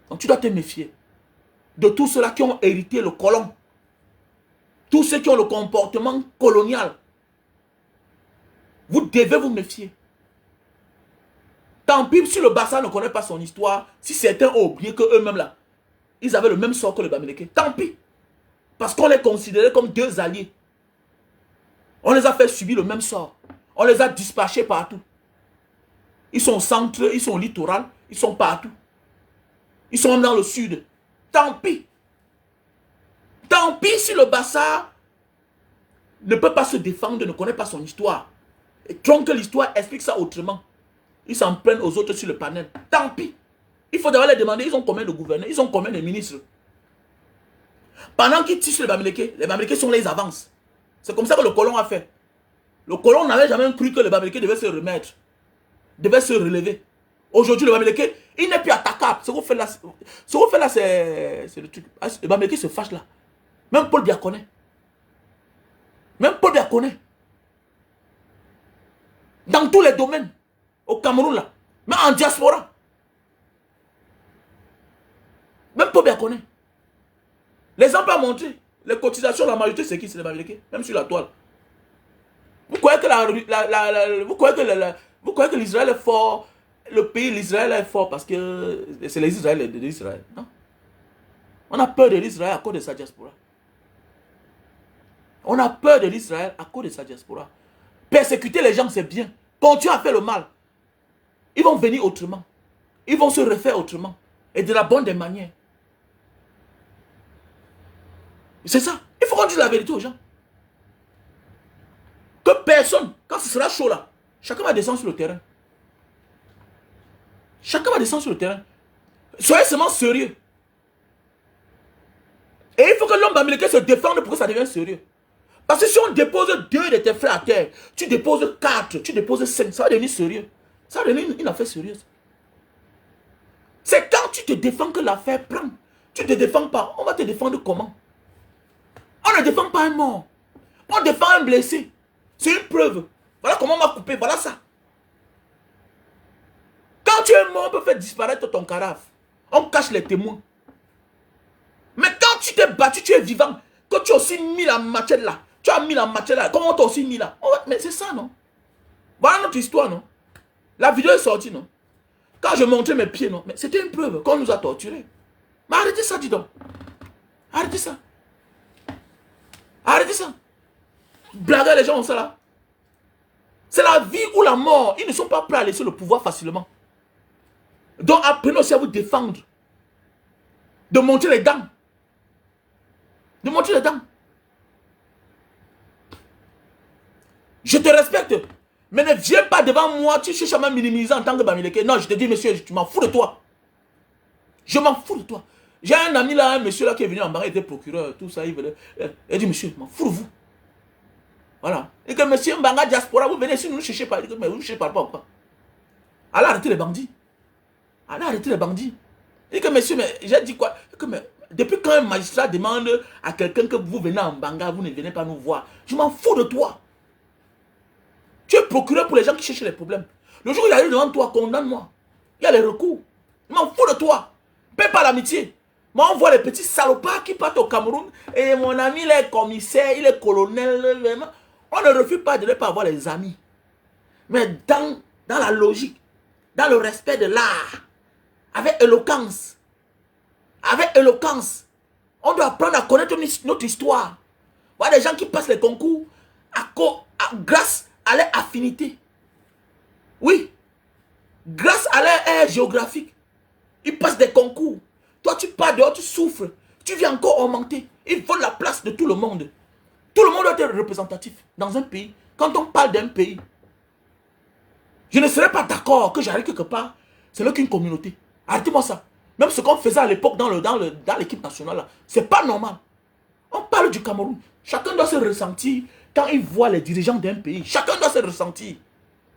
Donc tu dois te méfier de tous ceux-là qui ont hérité le colon. Tous ceux qui ont le comportement colonial. Vous devez vous méfier. Tant pis si le Bassa ne connaît pas son histoire, si certains ont oublié qu'eux-mêmes là, ils avaient le même sort que les Bamileke. Tant pis. Parce qu'on les considérait comme deux alliés. On les a fait subir le même sort. On les a dispatchés partout. Ils sont au centre, ils sont au littoral, ils sont partout. Ils sont même dans le sud. Tant pis. Tant pis si le Bassa ne peut pas se défendre, ne connaît pas son histoire. Et donc que l'histoire explique ça autrement. Ils s'en prennent aux autres sur le panel. Tant pis. Il faut d'abord les demander, ils ont combien de gouverneurs, ils ont combien de ministres. Pendant qu'ils tissent les Bamileke sont les avances. C'est comme ça que le colon a fait. Le colon n'avait jamais cru que les Bamileke devaient se remettre, devaient se relever. Aujourd'hui, le Bamileke, il n'est plus attaquable. Ce qu'on fait là, c'est le truc. Le Bamileke se fâche là. Même Paul Biya connaît. Même Paul Biya connaît. Dans tous les domaines. Au Cameroun là. Mais en diaspora. Même Paul Biya connaît. L'exemple a montré. Les cotisations, la majorité, c'est qui? C'est les Bamileke. Même sur la toile. Vous croyez que vous croyez que l'Israël est fort, le pays l'Israël est fort parce que c'est les Israéliens de l'Israël. Non. On a peur de l'Israël à cause de sa diaspora. On a peur de l'Israël à cause de sa diaspora. Persécuter les gens, c'est bien. Continuer à faire le mal. Ils vont venir autrement. Ils vont se refaire autrement. Et de la bonne des manières. C'est ça. Il faut qu'on dise la vérité aux gens. Que personne, quand ce sera chaud là, chacun va descendre sur le terrain. Chacun va descendre sur le terrain. Soyez seulement sérieux. Et il faut que l'homme américain se défende pour que ça devienne sérieux. Parce que si on dépose 2 de tes frères à terre, tu déposes 4, tu déposes 5, ça va devenir sérieux. Ça va devenir une affaire sérieuse. C'est quand tu te défends que l'affaire prend. Tu ne te défends pas. On va te défendre comment? On ne défend pas un mort. On défend un blessé. C'est une preuve. Voilà comment on m'a coupé. Voilà ça. Quand tu es mort, on peut faire disparaître ton cadavre. On cache les témoins. Mais quand tu t'es battu, tu es vivant. Quand tu as aussi mis la machette là. Tu as mis la machette là. Comment on t'a aussi mis là? Mais c'est ça, non? Voilà notre histoire, non? La vidéo est sortie, non? Quand je montrais mes pieds, non? Mais c'était une preuve qu'on nous a torturés. Mais arrêtez ça, dis donc. Arrêtez ça. Arrêtez ça. Blaguer les gens ont ça là. C'est la vie ou la mort. Ils ne sont pas prêts à laisser le pouvoir facilement. Donc apprenez aussi à vous défendre. De montrer les dents. De montrer les dents. Je te respecte. Mais ne viens pas devant moi, tu cherches à me minimiser en tant que Bamileke. Non, je te dis, monsieur, je m'en fous de toi. Je m'en fous de toi. J'ai un ami là, un monsieur là qui est venu en Banga, il était procureur, tout ça, il dit, monsieur, je m'en fous de vous. Voilà. Et que monsieur Mbanga diaspora, vous venez ici, nous ne cherchez pas. Mais vous ne cherchez pas pourquoi? Allez arrêter les bandits. Allez arrêter les bandits. Et que monsieur, mais j'ai dit quoi? Que, mais, depuis quand un magistrat demande à quelqu'un que vous venez en Banga, vous ne venez pas nous voir. Je m'en fous de toi. Tu es procureur pour les gens qui cherchent les problèmes. Le jour où il arrive devant toi, condamne-moi. Il y a les recours. Je m'en fous de toi. Paie pas l'amitié. Moi, on voit les petits salopards qui partent au Cameroun. Et mon ami, il est commissaire, il est colonel. On ne refuse pas de ne pas avoir les amis. Mais dans la logique, dans le respect de l'art, avec éloquence. Avec éloquence. On doit apprendre à connaître notre histoire. Voilà des gens qui passent les concours grâce à leur affinité. Oui. Grâce à leur aire géographique. Ils passent des concours. Toi, tu pars dehors, tu souffres. Tu viens encore augmenter. Ils volent la place de tout le monde. Tout le monde doit être représentatif dans un pays. Quand on parle d'un pays, je ne serais pas d'accord que j'arrive quelque part. C'est là qu'une communauté. Arrêtez-moi ça. Même ce qu'on faisait à l'époque dans l'équipe nationale, c'est pas normal. On parle du Cameroun. Chacun doit se ressentir quand il voit les dirigeants d'un pays. Chacun doit se ressentir.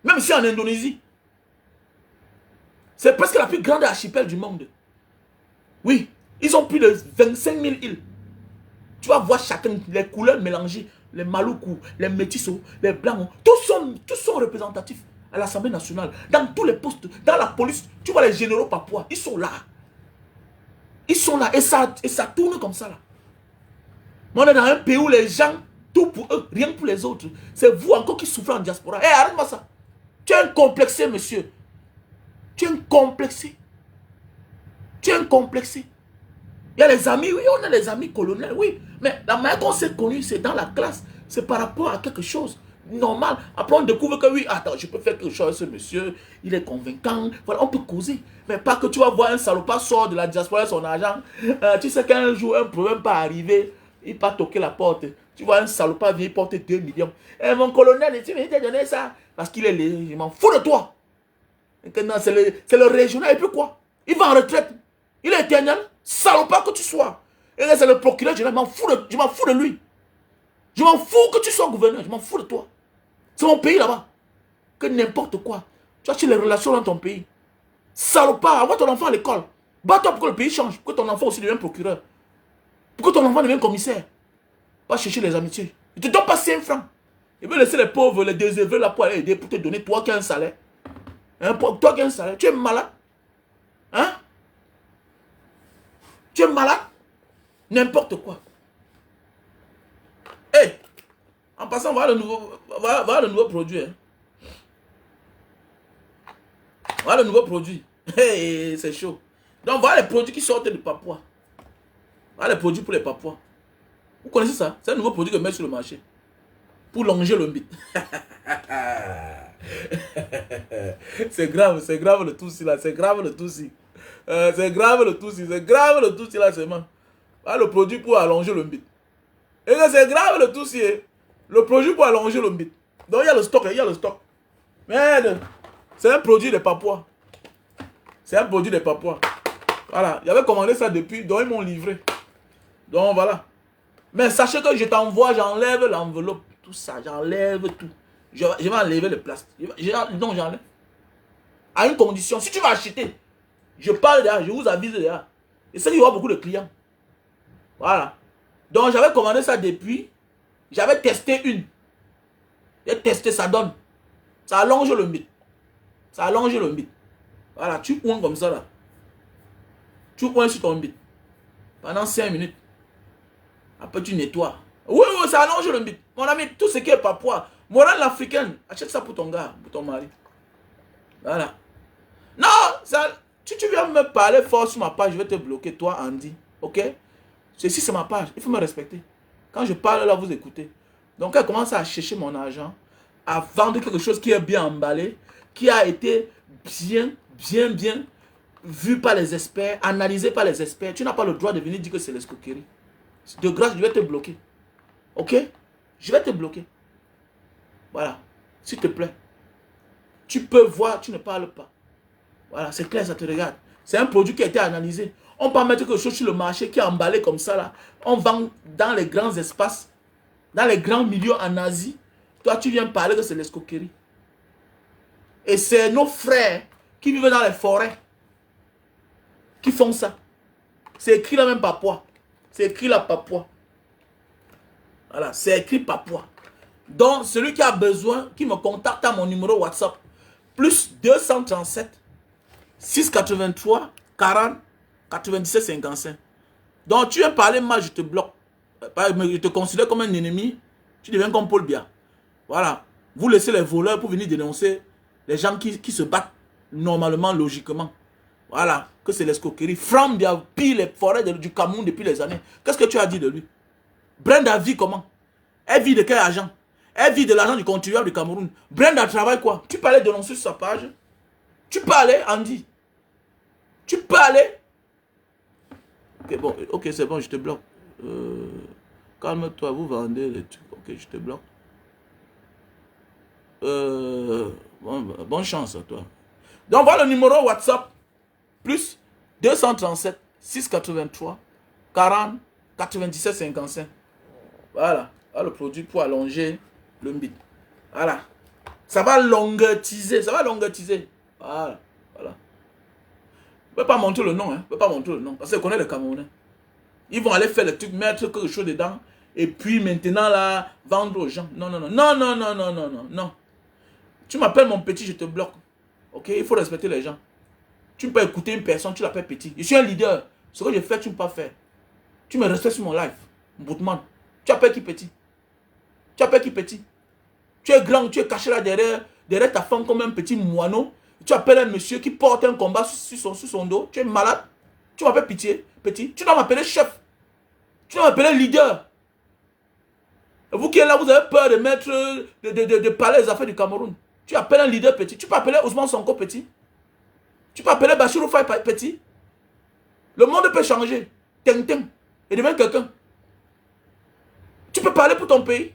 Même si en Indonésie. C'est presque la plus grande archipel du monde. Oui, ils ont plus de 25 000 îles. Tu vas voir chacun, les couleurs mélangées, les Malukus, les Métissos, les Blancs, tous sont représentatifs à l'Assemblée nationale, dans tous les postes, dans la police. Tu vois les généraux papouas, ils sont là. Ils sont là et ça tourne comme ça là. Mais on est dans un pays où les gens, tout pour eux, rien pour les autres. C'est vous encore qui souffrez en diaspora. Eh, arrête-moi ça. Tu es un complexé, monsieur. Tu es un complexé. Tu es un complexé. Il y a les amis, oui, on a les amis colonels, oui. Mais la manière qu'on s'est connu, c'est dans la classe. C'est par rapport à quelque chose normal. Après, on découvre que oui, attends, je peux faire quelque chose, ce monsieur, il est convaincant. Voilà, on peut causer. Mais pas que tu vas voir un salopard sort de la diaspora son argent. Tu sais qu'un jour, un problème peut arriver, il va toquer la porte. Tu vois un salopard vient porter 2 millions. Et mon colonel, tu viens te donner ça. Parce qu'il est là, je m'en fous de toi. C'est le régional, et puis quoi? Il va en retraite. Il est éternel. Salopard que tu sois. Et là, c'est le procureur général. Je m'en fous de lui. Je m'en fous que tu sois gouverneur. Je m'en fous de toi. C'est mon pays là-bas. Que n'importe quoi. Tu as les relations dans ton pays. Salopard, envoie ton enfant à l'école. Bats-toi pour que le pays change. Pour que ton enfant aussi devienne procureur. Pour que ton enfant devienne commissaire. Va chercher les amitiés. Il ne te donne pas 5 francs. Il veut laisser les pauvres, les désœuvrés là pour aller aider, pour te donner toi qui as un salaire. Hein, toi qui as un salaire. Tu es malade. Hein? Tu es malade? N'importe quoi. Hey, En passant, voilà le nouveau produit. Hein. Voilà le nouveau produit. Hey, c'est chaud. Donc voilà les produits qui sortent de Papouas. Voilà les produits pour les Papouas. Vous connaissez ça? C'est un nouveau produit que je mets sur le marché. Pour longer le bit. C'est grave le tout là. C'est grave le tout ci. C'est grave le tout ci. C'est grave le tout ci là seulement. Voilà le produit pour allonger le bit. Et c'est grave le tout ci. Le produit pour allonger le bit. Donc il y a le stock. Il y a le stock. Merde. C'est un produit de Papouas. C'est un produit des Papouas. Voilà. J'avais commandé ça depuis. Donc ils m'ont livré. Donc voilà. Mais sachez que je t'envoie, j'enlève l'enveloppe. Tout ça, j'enlève tout. Je vais enlever le plastique. Donc j'enlève. À une condition. Si tu vas acheter, je parle derrière, je vous avise derrière. Et c'est qu'il y aura beaucoup de clients. Voilà. Donc j'avais commandé ça depuis. J'avais testé une. J'ai testé, ça donne. Ça allonge le mythe. Ça allonge le bit. Voilà, tu pointes comme ça là. Tu pointes sur ton bit. Pendant 5 minutes. Après tu nettoies. Oui, oui, ça allonge le bit. Mon ami, tout ce qui est Papouas. Morale africaine. Achète ça pour ton gars, pour ton mari. Voilà. Non, ça, tu viens me parler fort sur ma page, je vais te bloquer, toi, Andy. Ok? Ceci, c'est ma page. Il faut me respecter. Quand je parle là, vous écoutez. Donc, elle commence à chercher mon argent, à vendre quelque chose qui est bien emballé, qui a été bien vu par les experts, analysé par les experts. Tu n'as pas le droit de venir dire que c'est l'escroquerie. De grâce, je vais te bloquer. Ok? Je vais te bloquer. Voilà. S'il te plaît. Tu peux voir, tu ne parles pas. Voilà, c'est clair, ça te regarde. C'est un produit qui a été analysé. On peut mettre quelque chose sur le marché qui est emballé comme ça là. On vend dans les grands espaces, dans les grands milieux en Asie. Toi, tu viens parler que c'est l'escroquerie. Et c'est nos frères qui vivent dans les forêts qui font ça. C'est écrit là même Papouas. C'est écrit là Papouas. Voilà, c'est écrit Papouas. Donc, celui qui a besoin, qui me contacte à mon numéro WhatsApp, plus 237 683 40 97 55. Donc, tu viens parler mal, je te bloque. Je te considère comme un ennemi. Tu deviens comme Paul Biya. Voilà. Vous laissez les voleurs pour venir dénoncer les gens qui se battent normalement, logiquement. Voilà. Que c'est l'escroquerie. Fram Biya pille les forêts du Cameroun depuis les années. Qu'est-ce que tu as dit de lui? Brenda vit comment? Elle vit de quel argent? Elle vit de l'argent du contribuable du Cameroun. Brenda travaille quoi? Tu peux aller dénoncer sur sa page? Tu peux aller, Andy? Tu peux aller? Ok, bon, ok, c'est bon, je te bloque. Calme-toi, vous vendez les trucs. Ok, je te bloque. Bonne chance à toi. Donc, voilà le numéro WhatsApp. Plus 237 683 40 97 55. Voilà. Voilà le produit pour allonger le bit. Voilà. Ça va longuetiser. Ça va longuetiser. Voilà. Voilà. Je ne peux pas montrer le nom. Hein. Je ne peux pas montrer le nom. Parce que je connais les Camerounais. Ils vont aller faire le truc, mettre quelque chose dedans. Et puis maintenant, là, vendre aux gens. Non, non, non. Non, non, non, non, non, non, non. Tu m'appelles mon petit, je te bloque. Ok? Il faut respecter les gens. Tu ne peux pas écouter une personne, tu l'appelles petit. Je suis un leader. Ce que je fais, tu ne peux pas faire. Tu me respectes sur mon live. Boutman. Tu appelles qui petit? Tu appelles qui petit? Tu es grand, tu es caché là derrière ta femme comme un petit moineau. Tu appelles un monsieur qui porte un combat sur son dos. Tu es malade. Tu m'appelles pitié, petit. Tu dois m'appeler chef. Tu dois m'appeler leader. Et vous qui êtes là, vous avez peur de mettre, de parler des affaires du Cameroun. Tu appelles un leader petit. Tu peux appeler Ousmane Sonko petit. Tu peux appeler Bachirou Faye petit. Le monde peut changer. Ting. Et devenir quelqu'un. Tu peux parler pour ton pays.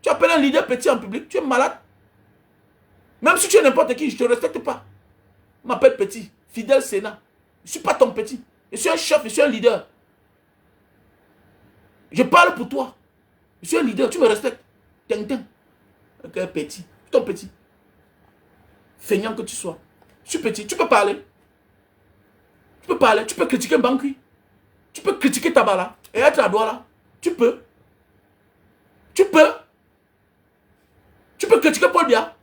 Tu appelles un leader petit en public, tu es malade. Même si tu es n'importe qui, je ne te respecte pas. Je m'appelle petit, fidèle Sénat. Je ne suis pas ton petit. Je suis un chef, je suis un leader. Je parle pour toi. Je suis un leader, tu me respectes. Ting. Ok, petit. Ton petit. Feignant que tu sois. Je suis petit, tu peux parler. Tu peux parler, tu peux critiquer Bankui. Tu peux critiquer Tabala et être à Douala. Tu peux. Tu peux. Tu peux critiquer Paul Biya.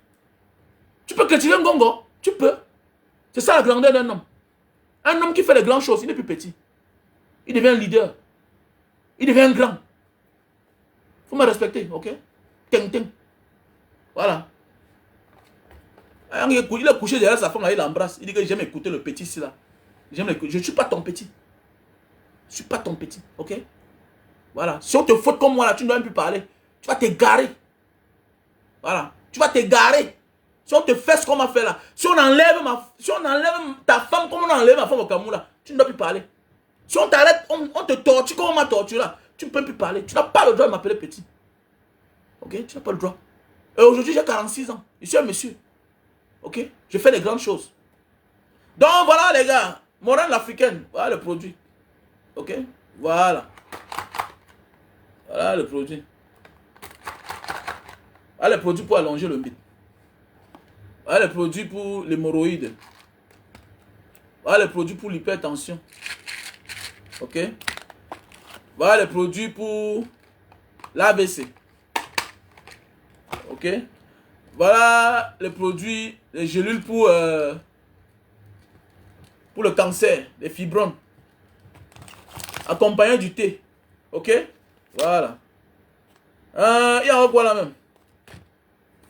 Tu peux critiquer Ngongo. Tu peux. C'est ça la grandeur d'un homme. Un homme qui fait les grandes choses, il n'est plus petit. Il devient un leader. Il devient un grand. Il faut me respecter, ok? Ting, ting. Voilà. Il est couché derrière sa femme, là, il l'embrasse. Il dit que j'aime écouter le petit ici, là. Je ne suis pas ton petit. Je ne suis pas ton petit, ok? Voilà. Si on te faute comme moi, là, tu ne dois même plus parler. Tu vas t'égarer. Voilà. Tu vas t'égarer. Si on te fait ce qu'on m'a fait là, si on enlève ta femme comme on enlève ma femme au Cameroun là, tu ne dois plus parler. Si on t'arrête, on te torture comme on m'a torturé là, tu ne peux plus parler. Tu n'as pas le droit de m'appeler petit. Ok? Tu n'as pas le droit. Et aujourd'hui, j'ai 46 ans. Je suis un monsieur. Ok? Je fais des grandes choses. Donc voilà les gars, morale africaine. Voilà le produit. Ok? Voilà. Voilà le produit. Voilà le produit pour allonger le bit. Voilà les produits pour l'hémorroïde. Voilà les produits pour l'hypertension. Ok. Voilà les produits pour l'AVC. Ok. Voilà les produits, les gélules pour le cancer, les fibromes. Accompagné du thé. Ok. Voilà. Il y a quoi là même?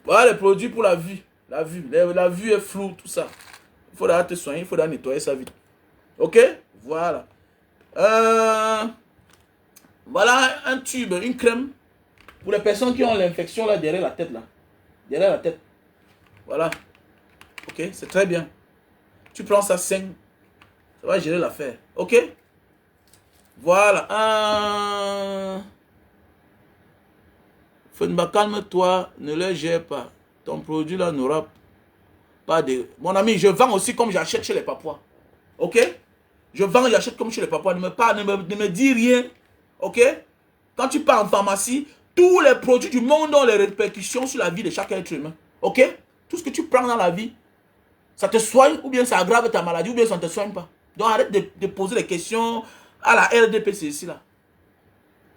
Voilà les produits pour la vue. La vue est floue, tout ça. Il faudra te soigner, il faudra nettoyer sa vie. Ok? Voilà. Voilà un tube, une crème pour les personnes qui ont l'infection là derrière la tête là. Derrière la tête. Voilà. Ok? C'est très bien. Tu prends ça 5. Ça va gérer l'affaire. Ok? Voilà. Fenba, calme-toi, ne le gère pas. Ton produit là n'aura pas de... Mon ami, je vends aussi comme j'achète chez les Papouas. Ok? Je vends et j'achète comme chez les Papouas. Ne me dis rien. Ok? Quand tu pars en pharmacie, tous les produits du monde ont les répercussions sur la vie de chaque être humain. Ok? Tout ce que tu prends dans la vie, ça te soigne ou bien ça aggrave ta maladie ou bien ça ne te soigne pas. Donc arrête de poser des questions à la RDPC ici là.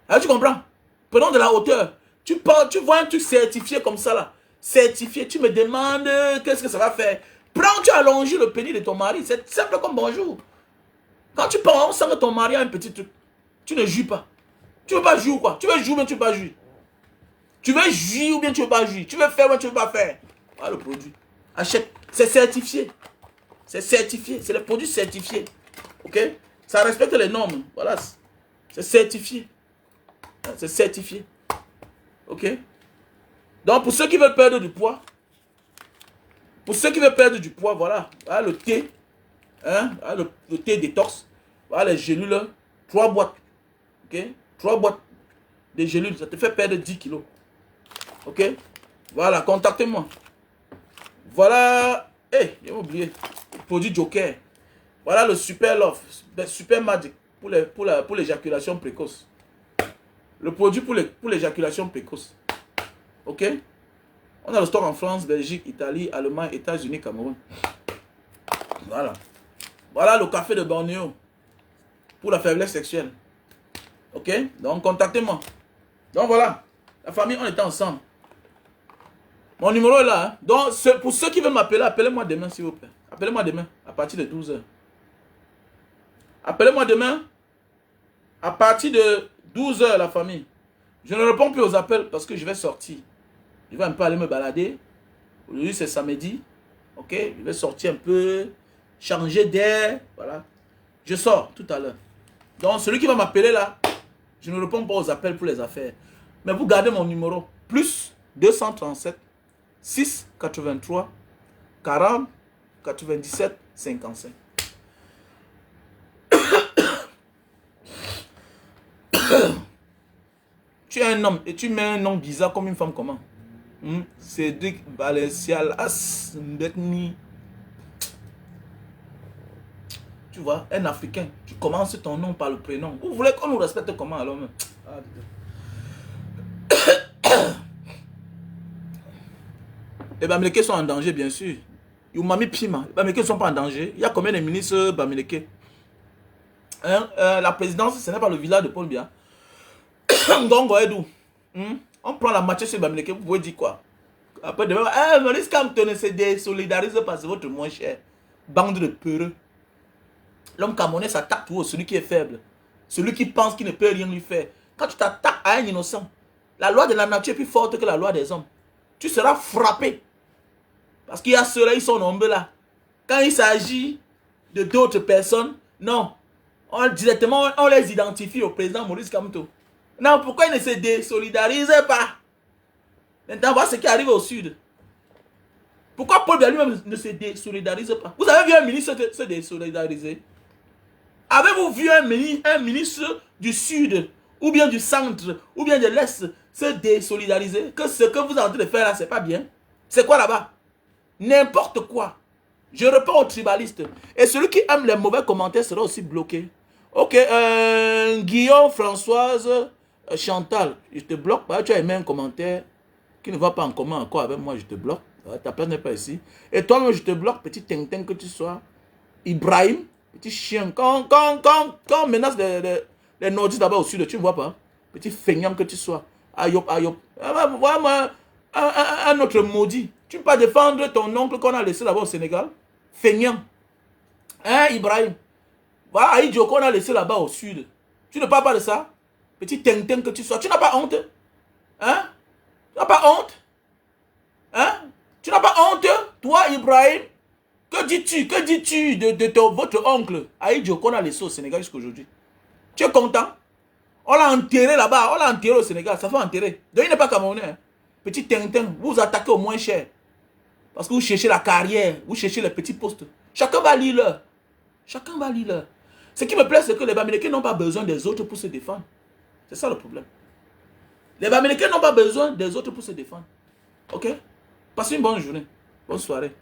Là, tu comprends? Prenons de la hauteur. Tu vois un truc certifié comme ça là. Certifié, tu me demandes qu'est-ce que ça va faire. Prends, tu allonges le pénis de ton mari. C'est simple comme bonjour. Quand tu parles, on sent que ton mari a un petit truc. Tu ne jouis pas. Tu veux pas jouer ou quoi? Tu veux jouer ou bien tu veux pas jouer? Tu veux jouer ou bien tu veux pas jouer? Tu veux faire ou bien tu veux pas faire? Voilà le produit. Achète. C'est certifié. C'est certifié. C'est le produit certifié. Ok? Ça respecte les normes. Voilà. C'est certifié. C'est certifié. Ok? Donc, pour ceux qui veulent perdre du poids, voilà. Voilà le thé. Hein? Voilà le thé détox. Voilà les gélules. 3 boîtes. Ok? 3 boîtes de gélules. Ça te fait perdre 10 kilos. Ok? Voilà, contactez-moi. Voilà. J'ai oublié. Le produit Joker. Voilà le Super Love. Le Super Magic pour l'éjaculation précoce. Le produit pour l'éjaculation précoce. Ok? On a le stock en France, Belgique, Italie, Allemagne, États-Unis, Cameroun. Voilà. Voilà le café de Bornéo pour la faiblesse sexuelle. Ok? Donc, contactez-moi. Donc, voilà. La famille, on était ensemble. Mon numéro est là. Hein? Donc, pour ceux qui veulent m'appeler, appelez-moi demain, s'il vous plaît. Appelez-moi demain, à partir de 12h. Appelez-moi demain, à partir de 12h, la famille. Je ne réponds plus aux appels parce que je vais sortir. Je vais un peu aller me balader. Aujourd'hui, c'est samedi. Ok? Je vais sortir un peu, changer d'air. Voilà. Je sors tout à l'heure. Donc, celui qui va m'appeler là, je ne réponds pas aux appels pour les affaires. Mais vous gardez mon numéro. Plus 237 6 83 40 97 55. Tu es un homme et tu mets un nom bizarre comme une femme comment? Cédric Balencialas Ndetni. Tu vois, un Africain. Tu commences ton nom par le prénom. Vous voulez qu'on nous respecte comment alors même? Les Bamileke sont en danger, bien sûr. Youmami Pima. Les Bamileke ne sont pas en danger. Il y a combien de ministres Bamileke? La présidence, ce n'est pas le village de Paul Biya. On prend la moitié sur Bamileke, vous pouvez dire quoi? Après demain, Maurice Kamtone se désolidarise parce que votre moins cher. Bande de peureux. L'homme camerounais s'attaque toujours celui qui est faible. Celui qui pense qu'il ne peut rien lui faire. Quand tu t'attaques à un innocent, La loi de la nature est plus forte que la loi des hommes. Tu seras frappé. Parce qu'il y a ceux-là, ils sont nombreux là. Quand il s'agit de d'autres personnes, non. Directement, on les identifie au président Maurice Kamto. Non, pourquoi il ne se désolidarise pas? Maintenant, voilà ce qui arrive au sud. Pourquoi Paul Biya lui-même ne se désolidarise pas? Vous avez vu un ministre se désolidariser? Avez-vous vu un ministre du sud, ou bien du centre, ou bien de l'est, se désolidariser? Que ce que vous êtes en train de faire là, c'est pas bien. C'est quoi là-bas? N'importe quoi. Je réponds aux tribalistes. Et celui qui aime les mauvais commentaires sera aussi bloqué. Ok, Guillaume, Françoise, Chantal, je te bloque. Tu as aimé un commentaire qui ne va pas en commun encore avec moi, je te bloque. Ta place n'est pas ici. Et toi-même, je te bloque, petit tintin que tu sois. Ibrahim, petit chien. Quand on menace les nordistes d'abord au sud, tu ne vois pas. Petit feignant que tu sois. Ayop. Voilà un autre maudit. Tu ne peux pas défendre ton oncle qu'on a laissé là-bas au Sénégal. Feignant. Hein, Ibrahim? Voilà Aïdjo qu'on a laissé là-bas au sud. Tu ne parles pas de ça? Petit tintin que tu sois. Tu n'as pas honte? Hein? Tu n'as pas honte? Hein? Tu n'as pas honte? Toi, Ibrahim? Que dis-tu de votre oncle Aïdjo qu'on a laissé au Sénégal jusqu'à aujourd'hui? Tu es content? On l'a enterré là-bas. On l'a enterré au Sénégal. Ça fait enterrer. Donc il n'est pas camerounais. Hein? Petit tintin. Vous vous attaquez au moins cher. Parce que vous cherchez la carrière. Vous cherchez les petits postes. Chacun va lire. Chacun va lire. Ce qui me plaît, c'est que les Bamileke n'ont pas besoin des autres pour se défendre. C'est ça le problème. Les Bamileke n'ont pas besoin des autres pour se défendre. Ok? Passez une bonne journée. Bonne soirée.